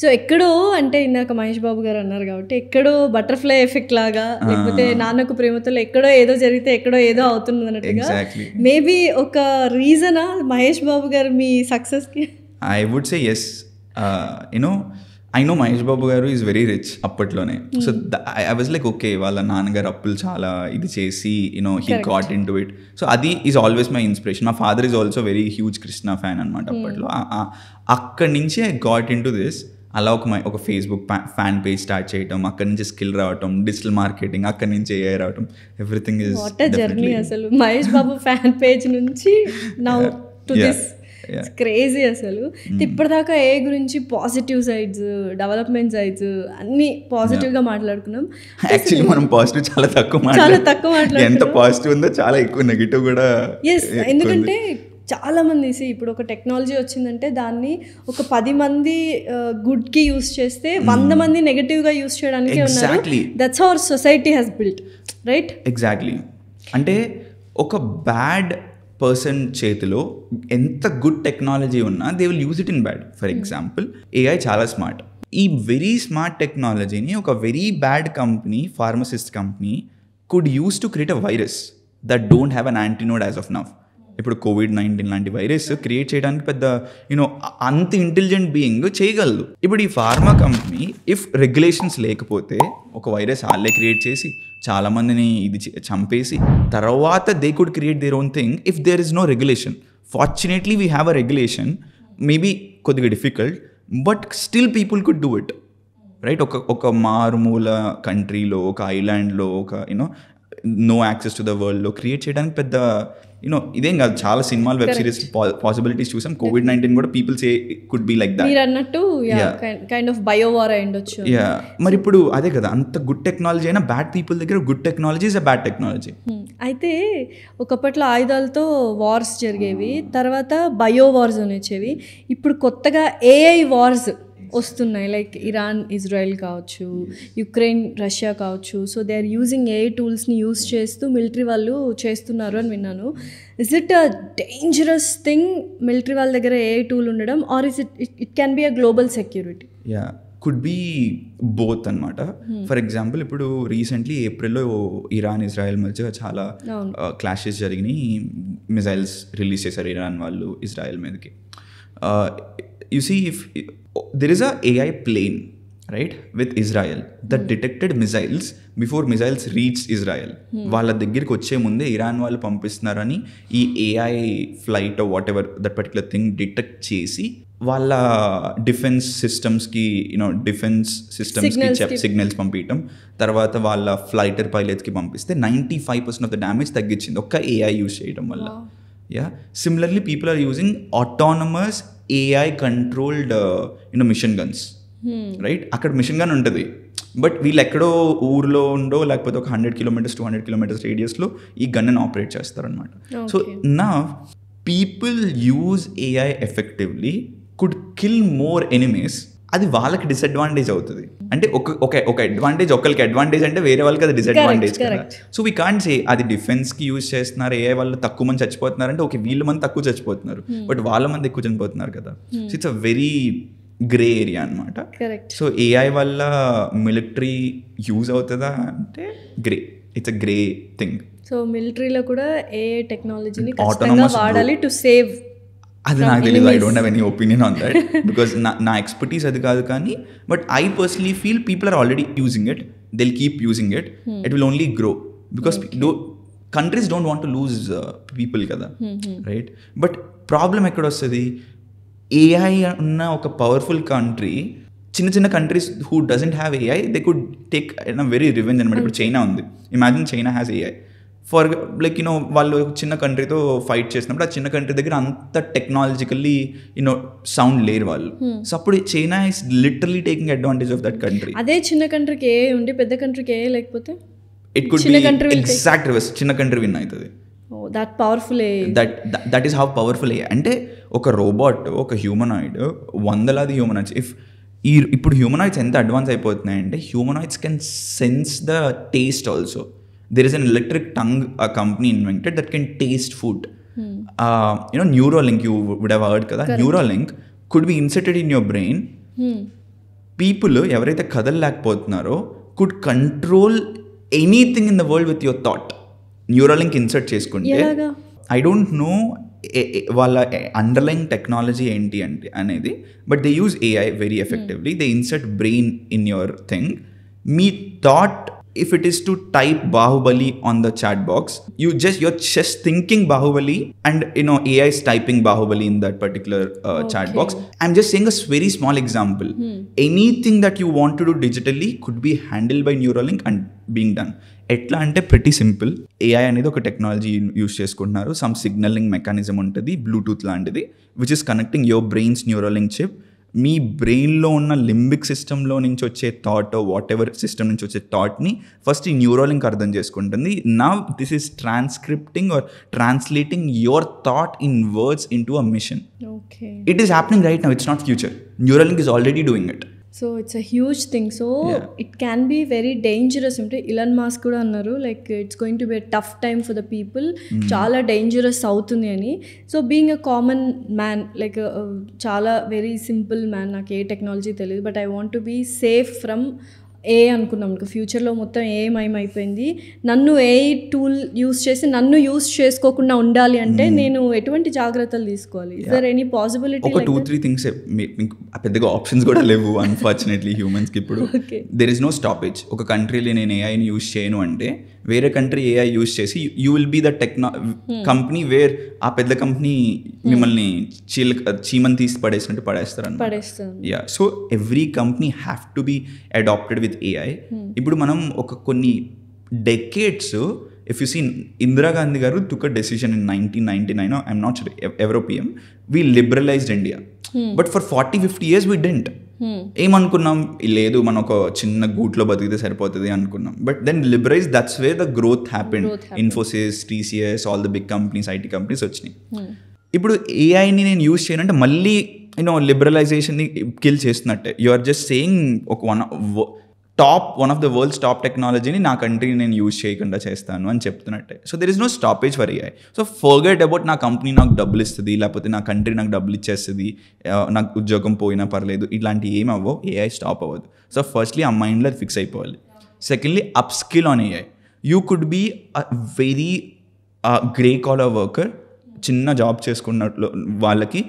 So ఎక్కడో అంటే ఇందాక మహేష్ బాబు గారు అన్నారు కాబట్టి ఎక్కడో బటర్ఫ్లై ఎఫెక్ట్ లాగా, లేకపోతే నాన్నకు ప్రేమతో ఎక్కడో ఏదో జరిగితే ఎక్కడో ఏదో అవుతుంది అన్నట్టుగా మేబీ ఒక రీజనా మహేష్ బాబు గారు మీ సక్సెస్కి? I would say yes. I know Mahesh Babu గారు ఈజ్ వెరీ రిచ్ అప్పట్లోనే. So I was like okay, వాళ్ళ నాన్నగారు అప్పులు చాలా ఇది చేసి he got in to it. So అది ఈజ్ ఆల్వేస్ మై ఇన్స్పిరేషన్. మా father is also very huge Krishna fan అనమాట అప్పట్లో. అక్కడి నుంచి I got in to this. అలా ఒక ఫేస్బుక్ ఫ్యాన్ పేజ్ స్టార్ట్ చేయటం, అక్కడి నుంచి స్కిల్ రావటం, డిజిటల్ మార్కెటింగ్, అక్కడి నుంచి ఏఐ రావటం, everything is what a journey అసలు. మహేష్ బాబు ఫ్యాన్ పేజ్ నుంచి నౌ టు దిస్, క్రేజీ అసలు. ఇప్పటిదాకా ఏ గురించి పాజిటివ్ సైడ్స్, డెవలప్మెంట్ సైడ్స్ అన్ని పాజిటివ్ గా మాట్లాడుకున్నాం. యాక్చువల్లీ మనం పాజిటివ్ చాలా తక్కువ మాట్లాడుకున్నాం. ఎంత పాజిటివ్ ఉందో చాలా ఎక్కువ నెగిటివ్ కూడా. ఎస్, ఎందుకంటే చాలా మంది ఇప్పుడు ఒక టెక్నాలజీ వచ్చిందంటే దాన్ని ఒక 10 మంది గుడ్కి యూస్ చేస్తే 100 మంది నెగటివ్గా యూస్ చేయడానికి ఉన్నారు. That's our society has built, right? Exactly. అంటే ఒక బ్యాడ్ పర్సన్ చేతిలో ఎంత గుడ్ టెక్నాలజీ ఉన్నా they will use it in bad. For example AI చాలా స్మార్ట్. ఈ వెరీ స్మార్ట్ టెక్నాలజీని ఒక very bad company, pharmacist company could use to create a virus that don't have an antinode as of now. ఇప్పుడు COVID-19 లాంటి వైరస్ క్రియేట్ చేయడానికి పెద్ద అంత ఇంటెలిజెంట్ బీయింగ్ చేయగలదు. ఇప్పుడు ఈ ఫార్మా కంపెనీ ఇఫ్ రెగ్యులేషన్స్ లేకపోతే ఒక వైరస్ వాళ్ళే క్రియేట్ చేసి చాలామందిని ఇది చంపేసి తర్వాత they could create their own thing if there is no regulation. Fortunately we have a regulation, maybe కొద్దిగా difficult, but still people could do it, right? ఒక మారుమూల కంట్రీలో, ఒక ఐలాండ్లో, ఒక నో యాక్సెస్ టు ద వరల్డ్లో క్రియేట్ చేయడానికి పెద్ద ఇదేం కాదు. చాలా సినిమాలు, వెబ్ సిరీస్ పాసిబిలిటీస్ చూసాం. COVID-19 కూడా people say could be like that. మీరు అన్నట్టు కైండ్ ఆఫ్ బయోవార్ అయ్యుండొచ్చు. మరి ఇప్పుడు అదే కదా, అంత గుడ్ టెక్నాలజీ అయినా బ్యాడ్ పీపుల్ దగ్గర good technology is a bad technology. అయితే ఒకప్పట్లో ఆయుధాలతో వార్స్ జరిగేవి, తర్వాత బయో వార్స్ అని వచ్చేవి. ఇప్పుడు కొత్తగా AI వార్స్ వస్తున్నాయి. లైక్ ఇరాన్ ఇజ్రాయెల్ కావచ్చు, యుక్రెయిన్ రష్యా కావచ్చు. So they are using AI టూల్స్ని యూజ్ చేస్తూ మిలిటరీ వాళ్ళు చేస్తున్నారు అని విన్నాను. Is it a dangerous thing military వాళ్ళ దగ్గర AI టూల్ ఉండడం, or is it can be a global security? Yeah, could be both అనమాట. ఫర్ ఎగ్జాంపుల్ ఇప్పుడు రీసెంట్లీ ఏప్రిల్లో ఇరాన్ ఇజ్రాయెల్ మధ్య చాలా క్లాషెస్ జరిగినాయి. మిజైల్స్ రిలీజ్ చేశారు ఇరాన్ వాళ్ళు ఇజ్రాయెల్ మీదకి. You see, if there is a AI plane, right, with Israel that detected missiles before missiles reached Israel. వాళ్ళ దగ్గరికి వచ్చే ముందే ఇరాన్ వాళ్ళు పంపిస్తున్నారని ఈ AI flight what ever that particular thing detect చేసి వాళ్ళ డిఫెన్స్ సిస్టమ్స్కి సిగ్నల్స్ పంపించడం, తర్వాత వాళ్ళ ఫ్లైటర్ పైలట్స్కి పంపిస్తే 95% ఆఫ్ ద డ్యామేజ్ తగ్గించింది ఒక్క AI యూజ్ చేయడం వల్ల. Yeah. Similarly, people are using autonomous AI controlled machine guns. Right? అక్కడ మిషన్ గన్ ఉంటుంది, బట్ వీళ్ళు ఎక్కడో ఊర్లో ఉండో లేకపోతే ఒక 100 kilometers 200 kilometers రేడియస్లో ఈ గన్ని ఆపరేట్ చేస్తారనమాట. సో నా people use AI effectively could kill more enemies. అది వాళ్ళకి డిసడ్వాంటేజ్ అవుతుంది. అంటే ఒక అడ్వాంటేజ్ ఒకరికి అడ్వాంటేజ్ అంటే వేరే వాళ్ళకి అది డిసడ్వాంటేజ్ కదా. సో వీ కాంట్ సే అది డిఫెన్స్కి యూజ్ చేస్తున్నారు, ఏఐ వాళ్ళు తక్కువ మంది చచ్చిపోతున్నారు అంటే వీళ్ళ మంది తక్కువ చచ్చిపోతున్నారు, బట్ వాళ్ళ మంది ఎక్కువ చనిపోతున్నారు కదా. So it's a very grey area అనమాట. సో ఏఐ వల్ల మిలిటరీ యూజ్ అవుతుందా అంటే it's a grey thing. So మిలిటరీలో కూడా ఏఐ టెక్నాలజీని ఖచ్చితంగా వాడాలి టు సేవ్. అది నాకు తెలియదు, I don't have any opinion on that because నా ఎక్స్పర్టీస్ అది కాదు. కానీ but I personally feel people are already using it, they will keep using it, it will only grow because countries don't want to lose people కదా, రైట్? బట్ ప్రాబ్లం ఎక్కడ వస్తుంది, ఏఐ ఉన్న ఒక పవర్ఫుల్ కంట్రీ, చిన్న countries who doesn't have AI they could take very revenge అనమాట. ఇప్పుడు చైనా ఉంది, imagine China has AI for like వాళ్ళు చిన్న కంట్రీతో ఫైట్ చేసినప్పుడు ఆ చిన్న కంట్రీ దగ్గర అంత టెక్నాలజికల్లీ సౌండ్ లేరు వాళ్ళు. సో అప్పుడు China is literally taking advantage of that country. అదే చిన్న కంట్రీకి ఏ ఉండి పెద్ద కంట్రీకి ఏ లేకపోతే it could be exact reverse, చిన్న కంట్రీ విన్ అవుతుంది. That powerful that is how powerful AI. అంటే ఒక రోబోట్, ఒక హ్యూమనాయిడ్, వందలాది హ్యూమనాయిడ్స్. ఇప్పుడు హ్యూమనాయిడ్స్ ఎంత అడ్వాన్స్ అయిపోతున్నాయంటే humanoids can sense the taste also. There is an electric tongue a company invented that can taste food. Neuralink, you would have heard kada. Neuralink could be inserted in your brain. People ఎవరైతే కదలలేకపోతున్నారో could control anything in the world with your thought. Neuralink insert చేసుకుంటే I don't know వాళ్ళ అండర్లైన్ టెక్నాలజీ ఏంటి అనేది, but they use AI very effectively. They insert brain in your thing. Me thought, if it is to type Bahubali on the chat box, you're just thinking Bahubali and AI is typing Bahubali in that particular chat box. I'm just saying a very small example. Anything that you want to do digitally could be handled by Neuralink and being done. ఎట్లా అంటే pretty simple. AI అనేది ఒక టెక్నాలజీ యూస్ చేసుకుంటున్నారు. సమ్ సిగ్నలింగ్ మెకానిజం ఉంటుంది, బ్లూటూత్ లాంటిది, which is connecting your brains Neuralink chip. మీ బ్రెయిన్లో ఉన్న లింబిక్ సిస్టంలో నుంచి వచ్చే థాట్, వాట్ ఎవర్ సిస్టమ్ నుంచి వచ్చే థాట్ని ఫస్ట్ ఈ న్యూరోలింక్ అర్థం చేసుకుంటుంది. Now this is transcripting or translating your thought in words into a machine. It is happening right now, it's not future. Neuralink is already doing it. So it's a huge thing. So it can be very dangerous. అంటే ఇలాన్ మాస్క్ కూడా అన్నారు like it's going to be a tough time for the people, చాలా డేంజరస్ అవుతుంది అని. So being a common man, like చాలా వెరీ సింపుల్ మ్యాన్, నాకు ఏ టెక్నాలజీ తెలియదు, but I want to be safe from AI అనుకున్నాం. ఇంకా ఫ్యూచర్లో మొత్తం ఏ మయమైపోయింది, నన్ను ఏ టూల్ యూస్ చేసి నన్ను యూస్ చేసుకోకుండా ఉండాలి అంటే నేను ఎటువంటి జాగ్రత్తలు తీసుకోవాలి? Is there any possibility? ఒక 2-3 థింగ్స్, పెద్దగా ఆప్షన్స్ కూడా లేవు అన్ఫార్చునేట్లీ హ్యూమన్స్కి ఇప్పుడు. There is no stoppage. ఒక కంట్రీలో నేను ఏఐని యూస్ చేయను అంటే వేరే కంట్రీ ఏఐ యూస్ చేసి you will be the company wear ఆ పెద్ద కంపెనీ మిమ్మల్ని చీమని తీసి పడేసినట్టు పడేస్తారు. Yeah, so every company have to be adapted with AI. ఇప్పుడు మనం ఒక కొన్ని decades, if you see Indira Gandhi గారు టుక్ a decision in 1999, I'm not sure, ఎవరో PM, we liberalised India. But for 40-50 years we didn't. ఏమనుకున్నాం, లేదు మనం ఒక చిన్న గూట్లో బతికితే సరిపోతుంది అనుకున్నాం. But then liberalise, that's where the growth happened. Infosys, TCS, all the big companies, IT companies వచ్చినాయి. ఇప్పుడు ఏఐని నేను యూజ్ చేయనంటే మళ్ళీ లిబరలైజేషన్ని కిల్ చేస్తున్నట్టే. యు ఆర్ జస్ట్ సేయింగ్ ఒక one of the world's top టెక్నాలజీని నా కంట్రీని నేను యూజ్ చేయకుండా చేస్తాను అని చెప్తున్నట్టే. So there is no stoppage for AI. So forget about నా కంపెనీ నాకు డబ్బులు ఇస్తుంది, లేకపోతే నా కంట్రీ నాకు డబ్బులు ఇచ్చేస్తుంది, నాకు ఉద్యోగం పోయినా పర్లేదు, ఇట్లాంటి ఏమి అవ్వవు. ఏఐ స్టాప్ అవ్వదు. సో ఫస్ట్లీ ఆ మైండ్లో అది ఫిక్స్ అయిపోవాలి. Secondly, up skill on AI. You could be a very grey collar worker, చిన్న జాబ్ చేసుకున్నట్లు వాళ్ళకి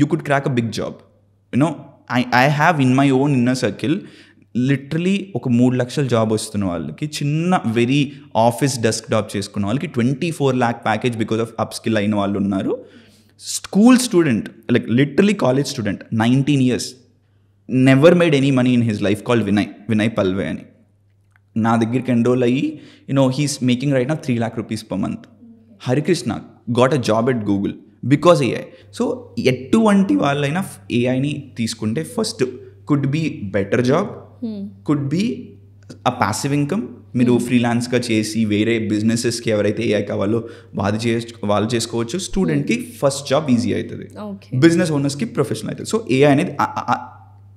you could crack a big job. I have in my own inner circle literally ఒక 3 లక్షల జాబ్ వస్తున్న వాళ్ళకి, చిన్న వెరీ ఆఫీస్ డెస్క్ టాప్ చేసుకున్న వాళ్ళకి 24 lakh package because of upskill అయిన వాళ్ళు ఉన్నారు. School student, like literally college student, 19 years, never made any money in his life, called Vinay Palve అని. నా దగ్గరికి ఎన్రోల్ అయ్యి he's making right now 3 lakh rupees per month. Harikrishna got a job at Google because AI. So ఎటువంటి వాళ్ళైనా ఏఐని తీసుకుంటే first could be better job, could be a passive income మీరు ఫ్రీలాన్స్గా చేసి వేరే బిజినెసెస్కి ఎవరైతే ఏఐ కావాలో వాళ్ళు చేసుకోవచ్చు. స్టూడెంట్కి ఫస్ట్ జాబ్ ఈజీ అవుతుంది, బిజినెస్ ఓనర్స్కి ప్రొఫెషనల్ అవుతుంది. సో ఏఐ అనేది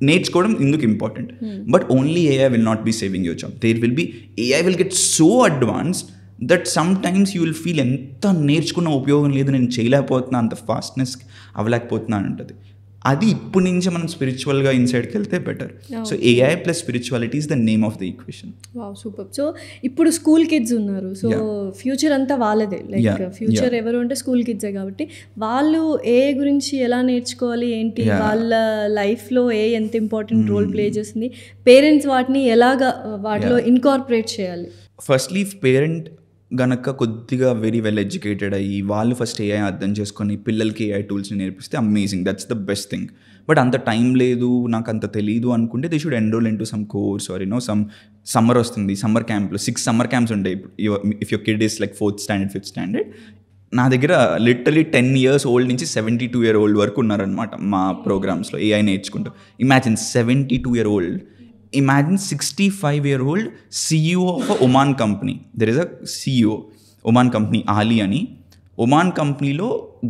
నేర్చుకోవడం ఇందుకు important. But only AI will not be saving your job. There will be AI will get so advanced that sometimes you will feel ఎంత నేర్చుకున్న ఉపయోగం లేదు, నేను చేయలేకపోతున్నా, అంత ఫాస్ట్నెస్ అవ్వలేకపోతున్నా అని ఉంటుంది. అది ఇప్పటి నుంచి మనం స్పిరిచువల్గా ఇన్సైడ్కి వెళ్తే better. So AI plus spirituality is the name of the equation. Wow, super. So ఇప్పుడు స్కూల్ కిడ్స్ ఉన్నారు, సో ఫ్యూచర్ అంతా వాళ్ళదే, లైక్ ఫ్యూచర్ ఎవరు అంటే స్కూల్ కిడ్సే కాబట్టి వాళ్ళు ఏఐ గురించి ఎలా నేర్చుకోవాలి ఏంటి, వాళ్ళ లైఫ్లో ఏఐ ఎంత ఇంపార్టెంట్ రోల్ ప్లే చేస్తుంది, పేరెంట్స్ వాటిని ఎలాగా వాటిలో ఇన్కార్పొరేట్ చేయాలి. ఫస్ట్లీ పేరెంట్ గనక కొద్దిగా వెరీ వెల్ ఎడ్యుకేటెడ్ అయ్యి వాళ్ళు ఫస్ట్ ఏఐ అర్థం చేసుకొని పిల్లలకి ఏఐ టూల్స్ని నేర్పిస్తే amazing, that's the best thing. But అంత టైం లేదు, నాకు అంత తెలీదు అనుకుంటే they should enroll in to some course or summer వస్తుంది, సమ్మర్ క్యాంప్లో 6 సమ్మర్ క్యాంప్స్ ఉంటాయి. If your kid is like 4th standard 5th standard, నా దగ్గర లిటరలీ 10 years old నుంచి 72 year old వరకు ఉన్నారనమాట మా ప్రోగ్రామ్స్లో ఏఐ నేర్చుకుంటూ. Imagine 72 year old. Imagine 65 year old CEO of a Oman company. There is a CEO, Oman company, Ali ani. Oman company lo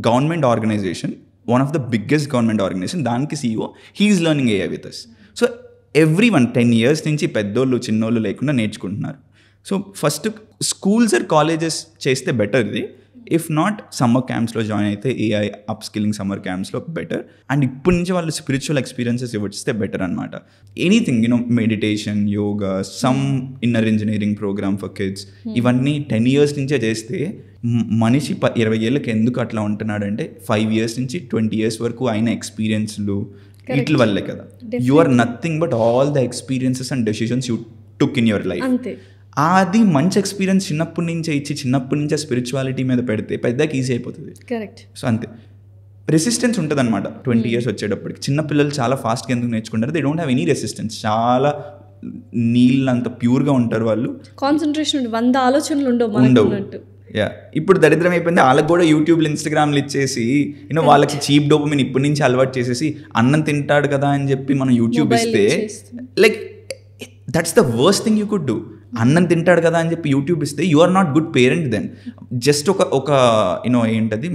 government organization, one of the biggest government organization, daniki CEO, he is learning AI with us. So everyone 10 years nunchi peddollu chinnollu lekunda నేర్చుకుంటున్నారు. So first schools or colleges చేస్తే బెటర్ ఇది. ఇఫ్ నాట్ సమ్మర్ క్యాంప్స్లో జాయిన్ అయితే ఏఐ అప్ స్కిల్లింగ్ సమ్మర్ క్యాంప్స్లో బెటర్. అండ్ ఇప్పటి నుంచి వాళ్ళు స్పిరిచువల్ ఎక్స్పీరియన్సెస్ ఇవ్వచ్చితే బెటర్ అనమాట. Anything meditation, yoga, some inner engineering programme for kids, ఇవన్నీ 10 years నుంచే చేస్తే మనిషి 20 ఏళ్ళకి ఎందుకు అట్లా ఉంటున్నాడంటే 5 years నుంచి 20 years వరకు అయిన ఎక్స్పీరియన్స్లు వీటి వల్లే కదా. You are nothing but all the experiences and decisions you took in your life. అది మంచి ఎక్స్పీరియన్స్ చిన్నప్పటి నుంచే ఇచ్చి చిన్నప్పటి నుంచే స్పిరిచువాలిటీ మీద పెడితే పెద్దకి ఈజీ అయిపోతుంది. కరెక్ట్. సో అంతే, రెసిస్టెన్స్ ఉంటుంది అనమాట 20 years వచ్చేటప్పటికి. చిన్నపిల్లలు చాలా ఫాస్ట్గా ఎందుకు నేర్చుకుంటారు, they don't have any resistance, చాలా నీళ్ళంత ప్యూర్గా ఉంటారు వాళ్ళు. కాన్సన్ట్రేషన్ 100 ఆలోచనలు ఉండవు. ఇప్పుడు దరిద్రం అయిపోయింది, వాళ్ళకి కూడా యూట్యూబ్లో ఇన్స్టాగ్రామ్లు ఇచ్చేసి వాళ్ళకి చీప్ డోపమైన్ ఇప్పటి నుంచి అలవాటు చేసేసి అన్నం తింటాడు కదా అని చెప్పి మనం యూట్యూబ్ ఇస్తే like that's the worst thing you could do. అన్నం తింటాడు కదా అని చెప్పి యూట్యూబ్ ఇస్తే you are not good parent then. Just ఒక ఏంటది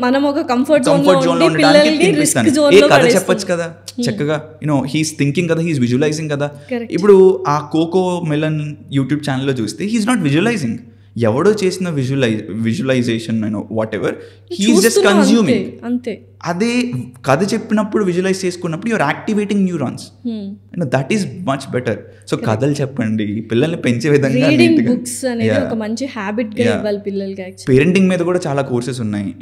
మనం ఒక కంఫర్ట్ జోన్ లో ఉండడానికి తినిపిస్తాను. ఏ కథ చెప్పొచ్చు కదా చక్కగా, హీస్ థింకింగ్ కదా, హీస్ విజువలైజింగ్ కదా. ఇప్పుడు ఆ కోకో మెలన్ యూట్యూబ్ ఛానల్లో చూస్తే హీస్ నాట్ విజువలైజింగ్, ఎవడో చేసిన visualisation whatever, he's just consuming. అంతే. అదే కథ చెప్పినప్పుడు విజువలైజ్ చేసుకున్నప్పుడు you're activating neurons, that is much better. So కథలు చెప్పండి, పిల్లల్ని పెంచే విధంగా. పేరెంటింగ్ మీద కూడా చాలా కోర్సెస్ ఉన్నాయి.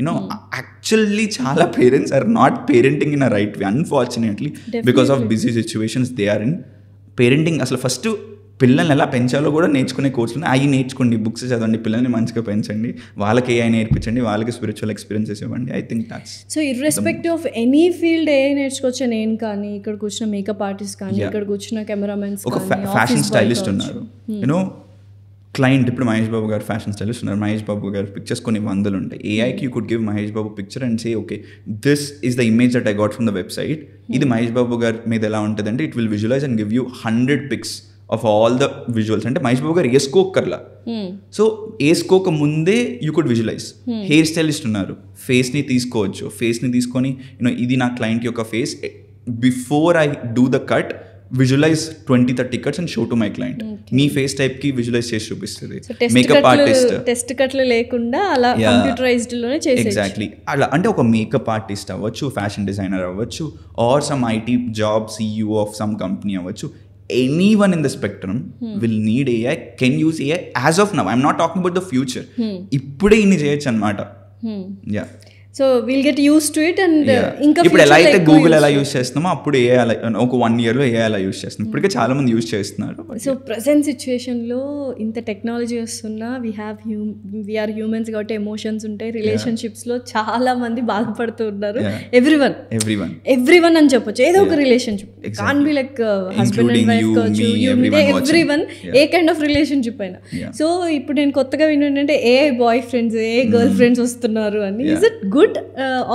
యాక్చువల్లీ చాలా parents are not parenting in a right way, unfortunately, because of busy situations they are in. Parenting అసలు ఫస్ట్ పిల్లల్ని ఎలా పెంచాలో కూడా నేర్చుకునే కోర్సులు అవి నేర్చుకోండి, బుక్స్ చదవండి, పిల్లల్ని మంచిగా పెంచండి, వాళ్ళకి ఏఐ నేర్పించండి, వాళ్ళకి స్పిరిచువల్ ఎక్స్పీరియన్సెస్ ఇవ్వండి. I think that's. So irrespective of any field AI నేర్చుకోవచ్చు. నేను కానీ, ఇక్కడ కూర్చున్న మేకప్ ఆర్టిస్ట్ కానీ, ఇక్కడ కూర్చున్న కెమెరామెన్స్, ఒక ఫ్యాషన్ స్టైలిస్ట్ ఉన్నారు, క్లయింట్. ఇప్పుడు మహేష్ బాబు గారు ఫ్యాషన్ స్టైలిస్ట్ ఉన్నారు, మహేష్ బాబు గారు పిక్చర్స్ కొన్ని 100 ఉంటాయి. ఏఐకి you could give Mahesh Babu picture and say okay this is the image that I got from the website. ఇది మహేష్ బాబు గారి మీద ఎలా ఉంటుంది అంటే it will visualise and give you 100 pics of all the visuals. అంటే మహేష్ బాబు గారు వేసుకోకర్లా, సో వేసుకోక ముందే you could visualise. Hair stylist ఉన్నారు, ఫేస్ని తీసుకోవచ్చు, ఫేస్ని తీసుకొని ఇది నా క్లయింట్ యొక్క face, before I do the cut visualise 20-30 cuts and show to my client. మీ ఫేస్ టైప్ కి విజువలైజ్ చేసి చూపిస్తుంది. మేకప్ ఆర్టిస్ట్ టెస్ట్ కట్లు లేకుండా అలా కంప్యూటరైజ్డ్ లోనే చేసేది. ఎగ్జాక్ట్లీ అలా. అంటే ఒక మేకప్ ఆర్టిస్ట్ అవ్వచ్చు, ఫ్యాషన్ డిజైనర్ అవ్వచ్చు, or some IT job CEO of some company అవ్వచ్చు. Anyone in the spectrum will need AI, can use AI as of now. I'm not talking about the future. ఇప్పుడే ఇన్ని చేయొచ్చు అన్నమాట. Yeah. So will get use to it. And ఇంకా ఇప్పుడు ఎలా అయితే గూగుల్ ఎలా యూస్ చేస్తున్నామో అప్పుడు ఏ ఒక 1 yearలో ఏ అలా యూస్ చేస్తున్నాం. ఇప్పటికే చాలా మంది యూస్ చేస్తున్నారు. సో ప్రెసెంట్ సిచ్యువేషన్లో ఇంత టెక్నాలజీ వస్తున్నా వీఆర్ హ్యూమన్స్ కాబట్టి ఎమోషన్స్ ఉంటాయి. రిలేషన్షిప్స్లో చాలా మంది బాధపడుతూ ఉన్నారు. ఎవ్రీవన్ అని చెప్పొచ్చు, ఏదో ఒక relationship, can be like husband and wife కావచ్చు, everyone, a kind of relationship అయినా. సో ఇప్పుడు నేను కొత్తగా విన్నానంటే AI boyfriends, AI girlfriends వస్తున్నారు అని. Is it good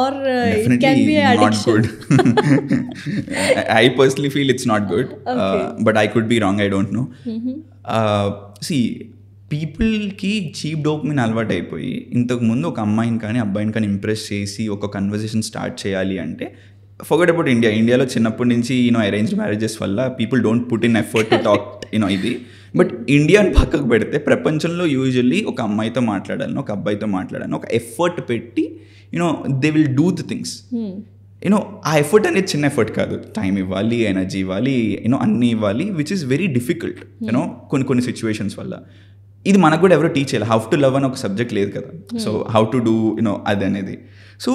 or it can be an addiction? Not good. I personally feel it's not good. Okay. But I could be wrong, I don't know. See, పీపుల్కి చీప్ డోపమిన్ అలవాటు అయిపోయి ఇంతకుముందు ఒక అమ్మాయిని కానీ అబ్బాయిని కానీ ఇంప్రెస్ చేసి ఒక కన్వర్జేషన్ స్టార్ట్ చేయాలి అంటే, ఫర్గెట్ అబౌట్ ఇండియాలో చిన్నప్పటి నుంచి అరేంజ్ మ్యారేజెస్ వల్ల people don't put in effort to talk ఇది. బట్ ఇండియాని పక్కకు పెడితే ప్రపంచంలో యూజువల్లీ ఒక అమ్మాయితో మాట్లాడాలని, ఒక అబ్బాయితో మాట్లాడాలని ఒక ఎఫర్ట్ పెట్టి they will do the things. ఆ ఎఫర్ట్ అనేది చిన్న ఎఫర్ట్ కాదు. టైం ఇవ్వాలి, ఎనర్జీ ఇవ్వాలి, అన్నీ ఇవ్వాలి, విచ్ ఈస్ వెరీ డిఫికల్ట్ కొన్ని సిచ్యువేషన్స్ వల్ల. ఇది మనకు కూడా ఎవరో టీచ్ చేయాలి. హౌ టు లవ్ అని ఒక సబ్జెక్ట్ లేదు కదా. సో హౌ టు డూ అది అనేది. సో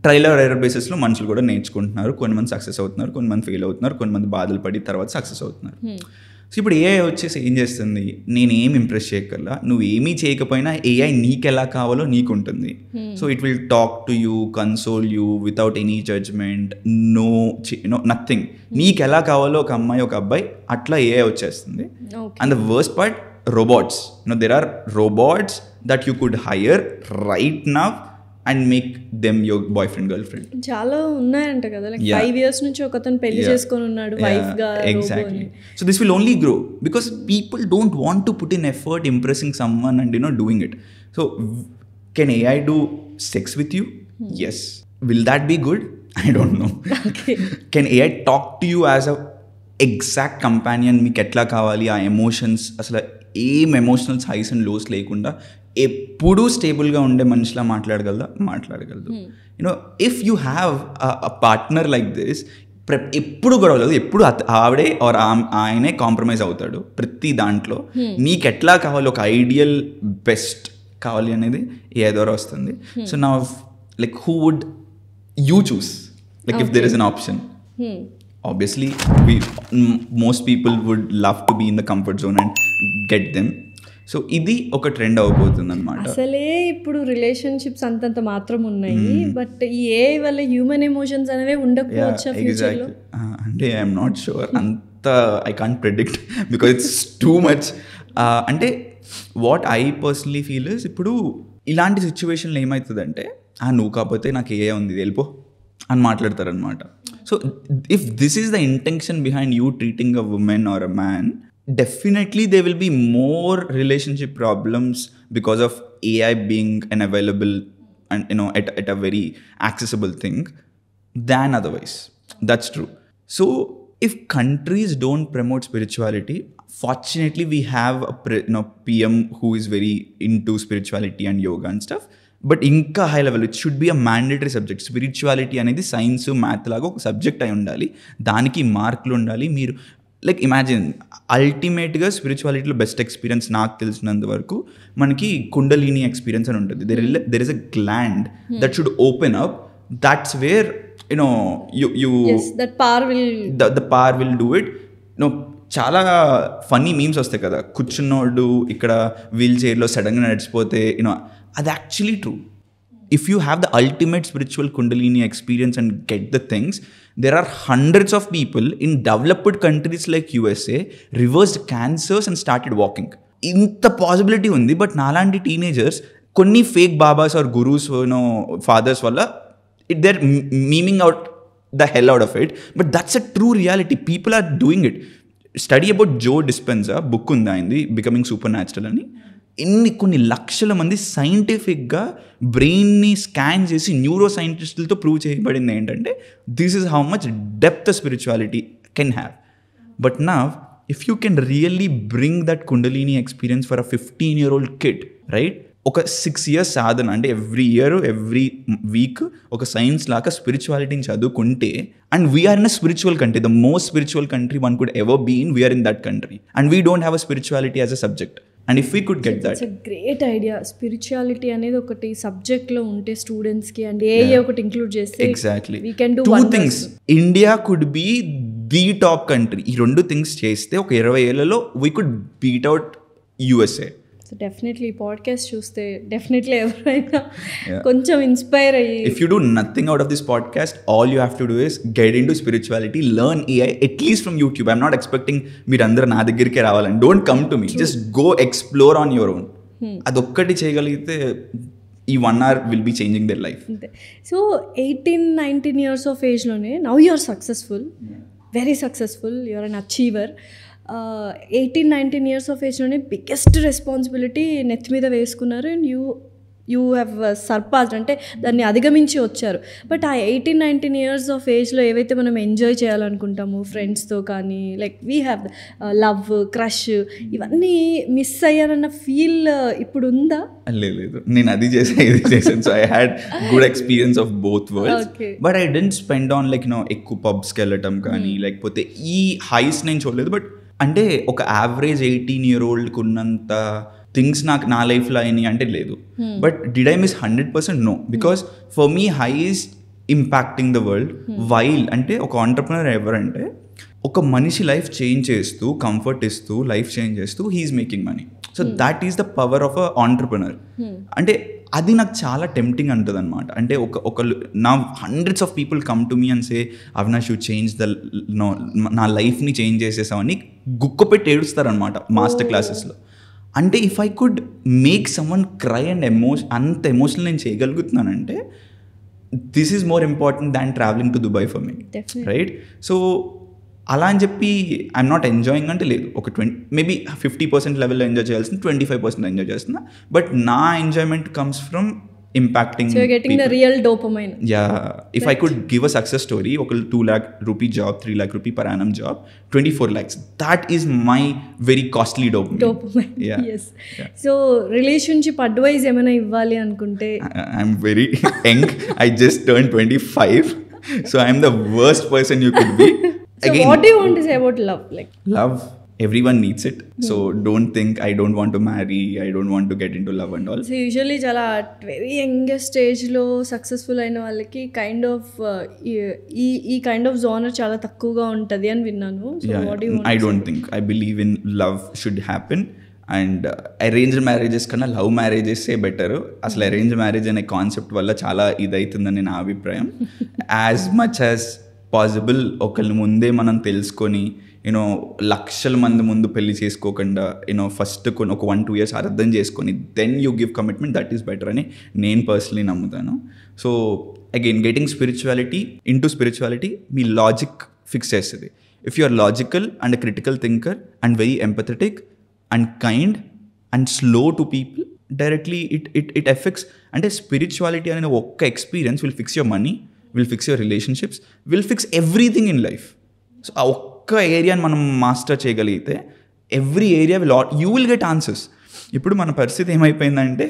ట్రైలర్ ఎర్రర్ బేసిస్లో మనుషులు కూడా నేర్చుకుంటున్నారు. కొంతమంది సక్సెస్ అవుతున్నారు, కొంతమంది ఫెయిల్ అవుతున్నారు, కొంతమంది బాధలు పడి తర్వాత సక్సెస్ అవుతున్నారు. సో ఇప్పుడు ఏఐ వచ్చేసి ఏం చేస్తుంది, నేను ఏం ఇంప్రెస్ చేయగల, నువ్వు ఏమీ చేయకపోయినా ఏఐ నీకు ఎలా కావాలో నీకు ఉంటుంది. So it will talk to you, console you without any judgement, nothing. నీకు ఎలా కావాలో ఒక అమ్మాయి ఒక అబ్బాయి అట్లా ఏఐ వచ్చేస్తుంది. And the worst part, robots. There are robots that you could hire right now and make them your boyfriend, girlfriend. చాలా ఉన్నాయంట కదా, like 5 years నుంచి ఒకతను పెళ్లి చేసుకొని ఉన్నాడు వైఫ్ గా. Exactly. So this will only grow because people don't want to put in effort impressing someone and doing it. So can AI do sex with you? Yes. Will that be good? I don't know. Okay. Can AI talk to you as a exact companion? మీకు ఎట్లా కావాలి, ఆ ఎమోషన్స్, అసలు ఏం ఎమోషనల్స్ హైస్ అండ్ లోస్ లేకుండా ఎప్పుడూ స్టేబుల్గా ఉండే మనిషిలా మాట్లాడగలదు. If you have a partner like this, ఎప్పుడు గొడవలేదు, ఎప్పుడు ఆవిడే ఆర్ ఆయనే కాంప్రమైజ్ అవుతాడు ప్రతి దాంట్లో. నీకు ఎట్లా కావాలి, ఒక ఐడియల్ బెస్ట్ కావాలి అనేది ఏ ద్వారా వస్తుంది. సో నా like who would you choose, like if there is an option? Obviously, most people would love to be in the comfort zone and get them. So ఇది ఒక ట్రెండ్ అవబోతుంది అనమాట. అసలే ఇప్పుడు రిలేషన్షిప్స్ అంతంత మాత్రం ఉన్నాయి, బట్ ఈ ఏఐ వల్ల హ్యూమన్ ఎమోషన్స్ అనేవి ఉండకపోవచ్చు ఫ్యూచర్లో. అంటే ఐఎమ్ నాట్ షూర్, అంత I can't predict because it's too much. అంటే what I personally feel is, ఇప్పుడు ఇలాంటి సిచ్యువేషన్లో ఏమవుతుందంటే, నువ్వు కాకపోతే నాకు ఏఐ ఉంది వెళ్ళిపో అని మాట్లాడతారనమాట. So if this is the intention behind you treating a women or a man, definitely there will be more relationship problems because of AI being an available and at a very accessible thing than otherwise. That's true. So if countries don't promote spirituality, fortunately we have a PM who is very into spirituality and yoga and stuff. But ఇంకా high level it should be a mandatory subject. Spirituality అనేది సైన్స్ మ్యాథ్ లాగా ఒక సబ్జెక్ట్ అయి ఉండాలి, దానికి మార్కులు ఉండాలి. మీరు లైక్ ఇమాజిన్, అల్టిమేట్గా స్పిరిచువాలిటీలో బెస్ట్ ఎక్స్పీరియన్స్ నాకు తెలిసినంత వరకు మనకి కుండలిని ఎక్స్పీరియన్స్ అని ఉంటుంది. There is a gland that should open up, that's where the power will do it. చాలా ఫన్నీ మీమ్స్ వస్తాయి కదా, కూర్చున్నోడు ఇక్కడ వీల్ చైర్లో సడన్గా నడిచిపోతే, అది actually true. If you have the ultimate spiritual kundalini experience and get the things, there are hundreds of people in developed countries like USA reversed cancers and started walking. ఇంత పాసిబిలిటీ ఉంది. బట్ నాలాంటి టీనేజర్స్ కొన్ని fake babas or gurus fathers వల్ల they're memeing out the hell out of it. But that's a true reality. People are doing it. Study about Joe Dispenza book ఉందా అయింది, బికమింగ్ సూపర్ న్యాచురల్ అని. కొన్ని లక్షల మంది సైంటిఫిక్గా బ్రెయిన్ని స్కాన్ చేసి న్యూరో సైంటిస్టులతో ప్రూవ్ చేయబడింది ఏంటంటే, this is how much depth spirituality can have. But నా if you can really bring that kundalini experience for a 15-year-old kid, right? ఒక 6 years సాధన, అంటే ఎవ్రీ ఇయర్ ఎవ్రీ వీక్ ఒక సైన్స్ లాగా స్పిరిచువాలిటీని చదువుకుంటే, and we're in a spiritual country, the most spiritual country one could ever be in, we're in that country and we don't have a spirituality as a subject. And if we could get that, it's a great idea. Spirituality అనేది ఒకటి సబ్జెక్ట్లో ఉంటే స్టూడెంట్స్కి, అండ్ ఏ ఒకటి ఇంక్లూడ్ చేస్తే exactly we can do two things. India could be the top country. ఈ 2 things చేస్తే ఒక 20 ఏళ్లలో we could beat out USA. So definitely podcast చూస్తే డెఫినెట్లీ ఎవరైనా కొంచెం ఇన్స్పైర్ అయ్యి, if you do nothing out of this podcast, all you have to do is get in to spirituality, learn AI at least from YouTube. I'm not expecting మీరు అందరూ నా దగ్గరికే రావాలని. Don't come to me, just go explore on your own. అదొక్కటి చేయగలిగితే ఈ 1 hour will be changing their life. అంతే. సో 18-19 years ఆఫ్ ఏజ్లోనే now you are successful, very successful, you are an achiever. 18-19 years of ఏజ్లోనే బిగ్గెస్ట్ రెస్పాన్సిబిలిటీ నెత్తి మీద వేసుకున్నారు అండ్ యూ హ్యావ్ సర్పాస్డ్, అంటే దాన్ని అధిగమించి వచ్చారు. బట్ ఆ 18-19 years ఆఫ్ ఏజ్లో ఏవైతే మనం ఎంజాయ్ చేయాలనుకుంటామో ఫ్రెండ్స్తో కానీ, like we have love, crush, ఇవన్నీ మిస్ అయ్యారన్న ఫీల్ ఇప్పుడు ఉందా? లేదు, నేను అది చేసాను ఇది చేశాను. So I had good experience of both worlds. But I didn't spend on like ఎక్కువ పబ్స్కి వెళ్ళటం కానీ లేకపోతే ఈ హైస్ నేను చూడలేదు. బట్ అంటే ఒక యావరేజ్ 18-year-oldకి ఉన్నంత థింగ్స్ నాకు నా లైఫ్లో అయినాయి అంటే లేదు. But did I miss 100%? No, because for me high is impacting the world. While అంటే ఒక ఆంటర్ప్రినర్ ఎవరంటే ఒక మనిషి లైఫ్ చేంజ్ చేస్తూ, కంఫర్ట్ ఇస్తూ, లైఫ్ చేంజ్ చేస్తూ he's making money. So that is the power of a entrepreneur. అంటే అది నాకు చాలా టెంప్టింగ్ అంటుంది అనమాట. అంటే ఒకళ్ళు నా hundreds of people come to me and say Avinash you change నా లైఫ్ని చేంజ్ చేసేసామని గుక్క పెట్టి ఏడుస్తారనమాట మాస్టర్ క్లాసెస్లో. అంటే if I could make someone cry and అంత ఎమోషనల్ నేను చేయగలుగుతున్నానంటే this is more important than travelling to Dubai for me, right? So అలా అని చెప్పి ఐఎమ్ నాట్ ఎంజాయింగ్ అంటే లేదు. ఒక 50% లెవెల్లో ఎంజాయ్ చేయాల్సింది 25% ఎంజాయ్ చేస్తున్నా. బట్ నా enjoyment comes from impacting. So you're getting people. The real dopamine. Yeah. If right. I could give a success story, okay, 2 lakh rupee job, 3 lakh rupee per annum job, 24 lakhs. That is my very costly dopamine. Yeah. Yes. Yeah. So relationship advice emana ivvali anukunte. I'm very young. I just turned 25. So I'm the worst person you could be. So again, what do you want to say about love? Like love, everyone needs it. So don't think I don't want to marry, I don't want to get into love and all. So usually చాలా వెరీ యంగెస్ట్ స్టేజ్లో సక్సెస్ఫుల్ అయిన వాళ్ళకి కైండ్ ఆఫ్ ఈ కైండ్ ఆఫ్ జోనర్ చాలా తక్కువగా ఉంటుంది అని విన్నాను. So what do you want? I don't think. I believe in love should happen. And arranged marriages కన్నా లవ్ మ్యారేజెసే బెటర్. అసలు అరేంజ్ మ్యారేజ్ అనే కాన్సెప్ట్ వల్ల చాలా ఇదవుతుందని నా అభిప్రాయం. యాజ్ మచ్ యాజ్ పాసిబుల్ ఒకళ్ళని ముందే మనం తెలుసుకొని లక్షల మంది ముందు పెళ్లి చేసుకోకుండా ఫస్ట్ ఒక 1-2 years అర్థం చేసుకొని then you give commitment, that is better అని నేను పర్సనలీ నమ్ముతాను. సో అగైన్ గెటింగ్ స్పిరిచువాలిటీ మీ లాజిక్ ఫిక్స్ చేస్తుంది. If you are logical and critical thinker and very empathetic and kind and slow to people, directly it affects. అంటే స్పిరిచువాలిటీ అనే ఒక్క experience will fix your money, will fix your relationships, will fix everything in life. So ఆ ఒక్క ఏరియాని మనం మాస్టర్ చేయగలిగితే every area you will get answers. ఇప్పుడు మన పరిస్థితి ఏమైపోయిందంటే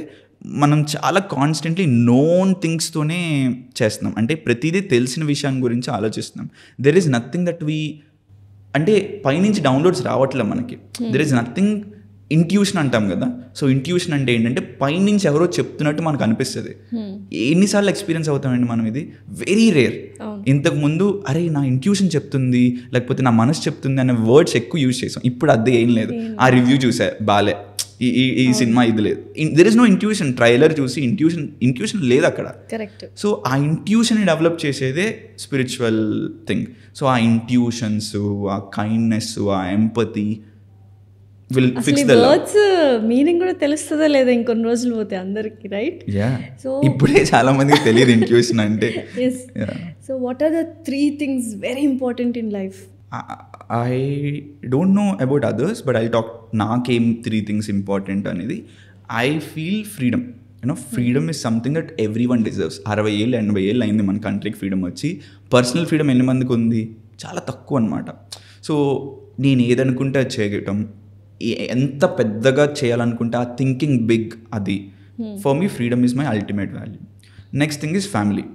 మనం చాలా కాన్స్టెంట్లీ నోన్ థింగ్స్తోనే చేస్తున్నాం. అంటే ప్రతిదీ తెలిసిన విషయం గురించి ఆలోచిస్తున్నాం. దెర్ ఈజ్ నథింగ్ దట్ అంటే పైనుంచి డౌన్లోడ్స్ రావట్లే మనకి. There is nothing. ఇంట్యూషన్ అంటాం కదా. సో ఇంట్యూషన్ అంటే ఏంటంటే పైనుంచి ఎవరో చెప్తున్నట్టు మనకు అనిపిస్తుంది. ఎన్నిసార్లు ఎక్స్పీరియన్స్ అవుతామండి మనం? ఇది వెరీ రేర్. ఇంతకుముందు అరే నా ఇంట్యూషన్ చెప్తుంది లేకపోతే నా మనసు చెప్తుంది అనే వర్డ్స్ ఎక్కువ యూజ్ చేసాం. ఇప్పుడు అదే ఏం లేదు. ఆ రివ్యూ చూసా బాలే, ఈ సినిమా ఇది లేదు. There is no intuition. Trailer చూసి ఇంట్యూషన్ లేదు అక్కడ. సో ఆ ఇంట్యూషన్ డెవలప్ చేసేదే స్పిరిచువల్ థింగ్. సో ఆ ఇంట్యూషన్స్, ఆ కైండ్నెస్, ఆ empathy will fix the words meaning కూడా తెలుస్తుందా లేదా ఇంకొన్ని రోజులు పోతే అందరికి, రైట్? సో ఇప్పుడే చాలా మందికి తెలియదు ఇంట్యూషన్ అంటే. So what are the 3 things very important in life? I don't know about others, but I'll talk. నాకేం 3 things important అనేది. I feel freedom. Freedom is something that everyone deserves. 60 ఏళ్ళు 80 ఏళ్ళు అయింది మన కంట్రీకి ఫ్రీడమ్ వచ్చి. పర్సనల్ ఫ్రీడమ్ ఎన్ని మందికి ఉంది? చాలా తక్కువ అనమాట. సో నేను ఏదనుకుంటే అది చేయగటం, ఎంత పెద్దగా చేయాలనుకుంటే ఆ థింకింగ్ బిగ్, అది for me freedom is my ultimate value. Next thing is family.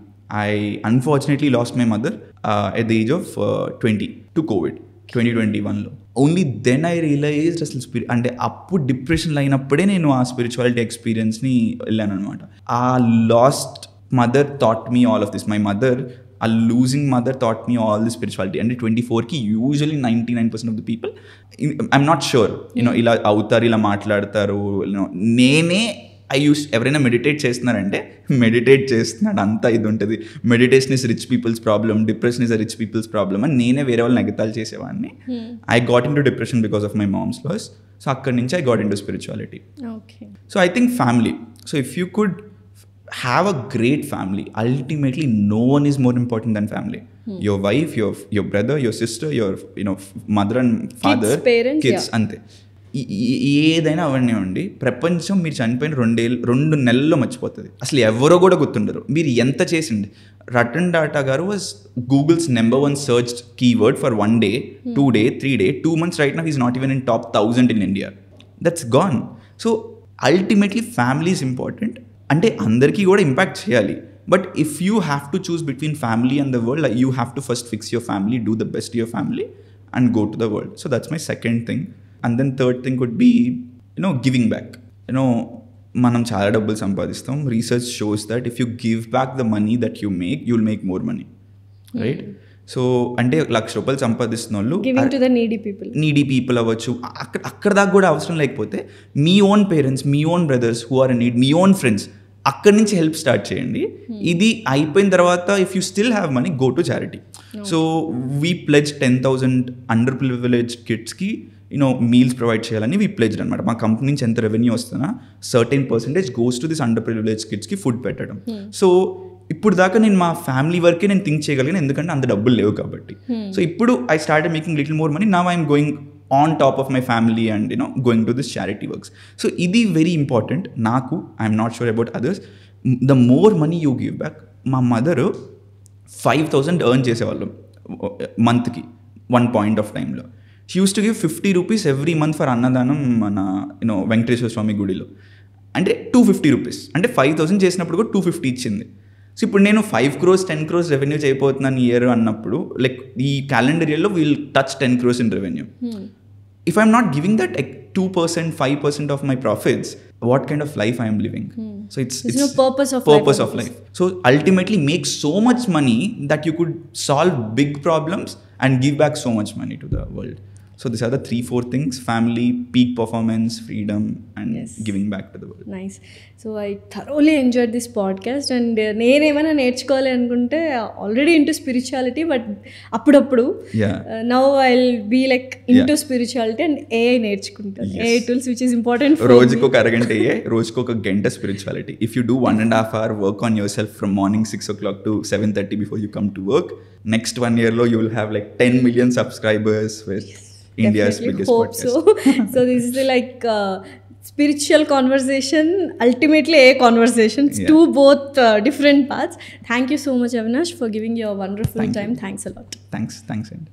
I unfortunately lost my mother at the age of 20 to COVID 2021లో. ఓన్లీ దెన్ ఐ రియలైజ్డ్ అసలు అంటే అప్పుడు డిప్రెషన్లో అయినప్పుడే నేను ఆ స్పిరిచువాలిటీ ఎక్స్పీరియన్స్ని వెళ్ళాను అనమాట. ఆ lost mother taught me all of this. My mother, ఆ losing mother taught me all the spirituality. అంటే 24కి usually 99% of the people, I'm not sure ఇలా అవుతారు, ఇలా మాట్లాడతారు. నేనే ఎవరైనా మెడిటేట్ చేస్తున్నారంటే మెడిటేట్ చేస్తున్నాడు అంతా ఇది ఉంటుంది. Meditation is rich people's problem, depression is a rich people's problem అని నేనే వేరే వాళ్ళని ఎగతాలు చేసేవాడిని. I got in to depression because of my mom's loss. So అక్కడి నుంచి I got in to spirituality. So I think family. So if you could have a great family. Ultimately, no one is more important than family. Your wife, your brother, your sister, your mother and father, kids, parents, kids, ante. ఏదైనా అవనివ్వండి, ప్రపంచం మీరు చనిపోయిన 2 నెలల్లో మర్చిపోతుంది. అసలు ఎవరో కూడా గుర్తుండరు మీరు ఎంత చేసింది. రతన్ టాటా గారు was Google's #1 search keyword for 1 day, 2 day, 3 day, 2 months right now he's not even in top 1000 in India. That's gone. So ultimately family is important. అంటే అందరికీ కూడా ఇంపాక్ట్ చేయాలి. But if you have to choose between family and the world, you have to first fix your family, do the best your family and go to the world. So that's my second thing. And then third thing would be giving back. మనం చాలా డబ్బులు సంపాదిస్తాం. Research shows that if you give back the money that you make, you will make more money, right? So అంటే ₹1,00,000 సంపాదిస్తున్న వాళ్ళు నీడీ పీపుల్ అవ్వచ్చు, అక్కడ దాకా కూడా అవసరం లేకపోతే మీ ఓన్ పేరెంట్స్, మీ own brothers who are in need, మీ ఓన్ ఫ్రెండ్స్, అక్కడి నుంచి హెల్ప్ స్టార్ట్ చేయండి. ఇది అయిపోయిన తర్వాత if you still have money, go to charity. So we pledge 10,000 under privilege కిడ్స్కి మీల్స్ ప్రొవైడ్ చేయాలని వీ ప్లెజ్డ్ అనమాట. మా కంపెనీ నుంచి ఎంత రెవెన్యూ వస్తున్నా certain percentage goes to this under privilege కిడ్స్కి ఫుడ్ పెట్టడం. సో ఇప్పుడు దాకా నేను మా ఫ్యామిలీ వరకే నేను థింక్ చేయగలిగాను, ఎందుకంటే అంత డబ్బులు లేవు కాబట్టి. సో ఇప్పుడు I started making little more money. Now I'm going on top of my family and going to this charity works. So ఇది వెరీ ఇంపార్టెంట్ నాకు. I'm not sure about others. The more money you give back. మా మదర్ 5,000 ఎర్న్ చేసేవాళ్ళం మంత్కి 1 point of టైంలో. She use to give ₹50 every month for అన్నదానం మన వెంకటేశ్వర స్వామి గుడిలో. అంటే ₹250, అంటే 5,000 చేసినప్పుడు కూడా 250 ఇచ్చింది. సో ఇప్పుడు నేను 5 crores 10 crores రెవెన్యూ చేయబోతున్నాను ఇయర్ అన్నప్పుడు, లైక్ ఈ క్యాలెండర్ ఇయర్లో will touch 10 crores in revenue. If I'm not giving that 2%, 5% of my profits, what kind of life I am living? So it's no purpose of life. So ultimately make so much money that you could solve big problems and give back so much money to the world. So these are the 3-4 things: family, peak performance, freedom, and giving back to the world. Nice. So I thoroughly enjoyed this podcast, and నేనేమైనా నేర్చుకోవాలి అనుకుంటే ఆల్రెడీ ఇంటూ స్పిరిచువాలిటీ, బట్ అప్పుడప్పుడు now I'll be like into spirituality and AI నేర్చుకుంటాను. AI tools which is important. రోజుకు 1 గంట ఏఐ, రోజుకు 1 గంట spirituality. If you do 1.5 hour work on yourself from morning 6 o'clock to 7:30 before you come to work, next 1 year lo you will have like 10 million subscribers with India's biggest podcast. So this is like spiritual conversation, ultimately a conversation. It's two both different paths. Thank you so much, Avinash, for giving your wonderful time. Thanks a lot. Thanks, Andy.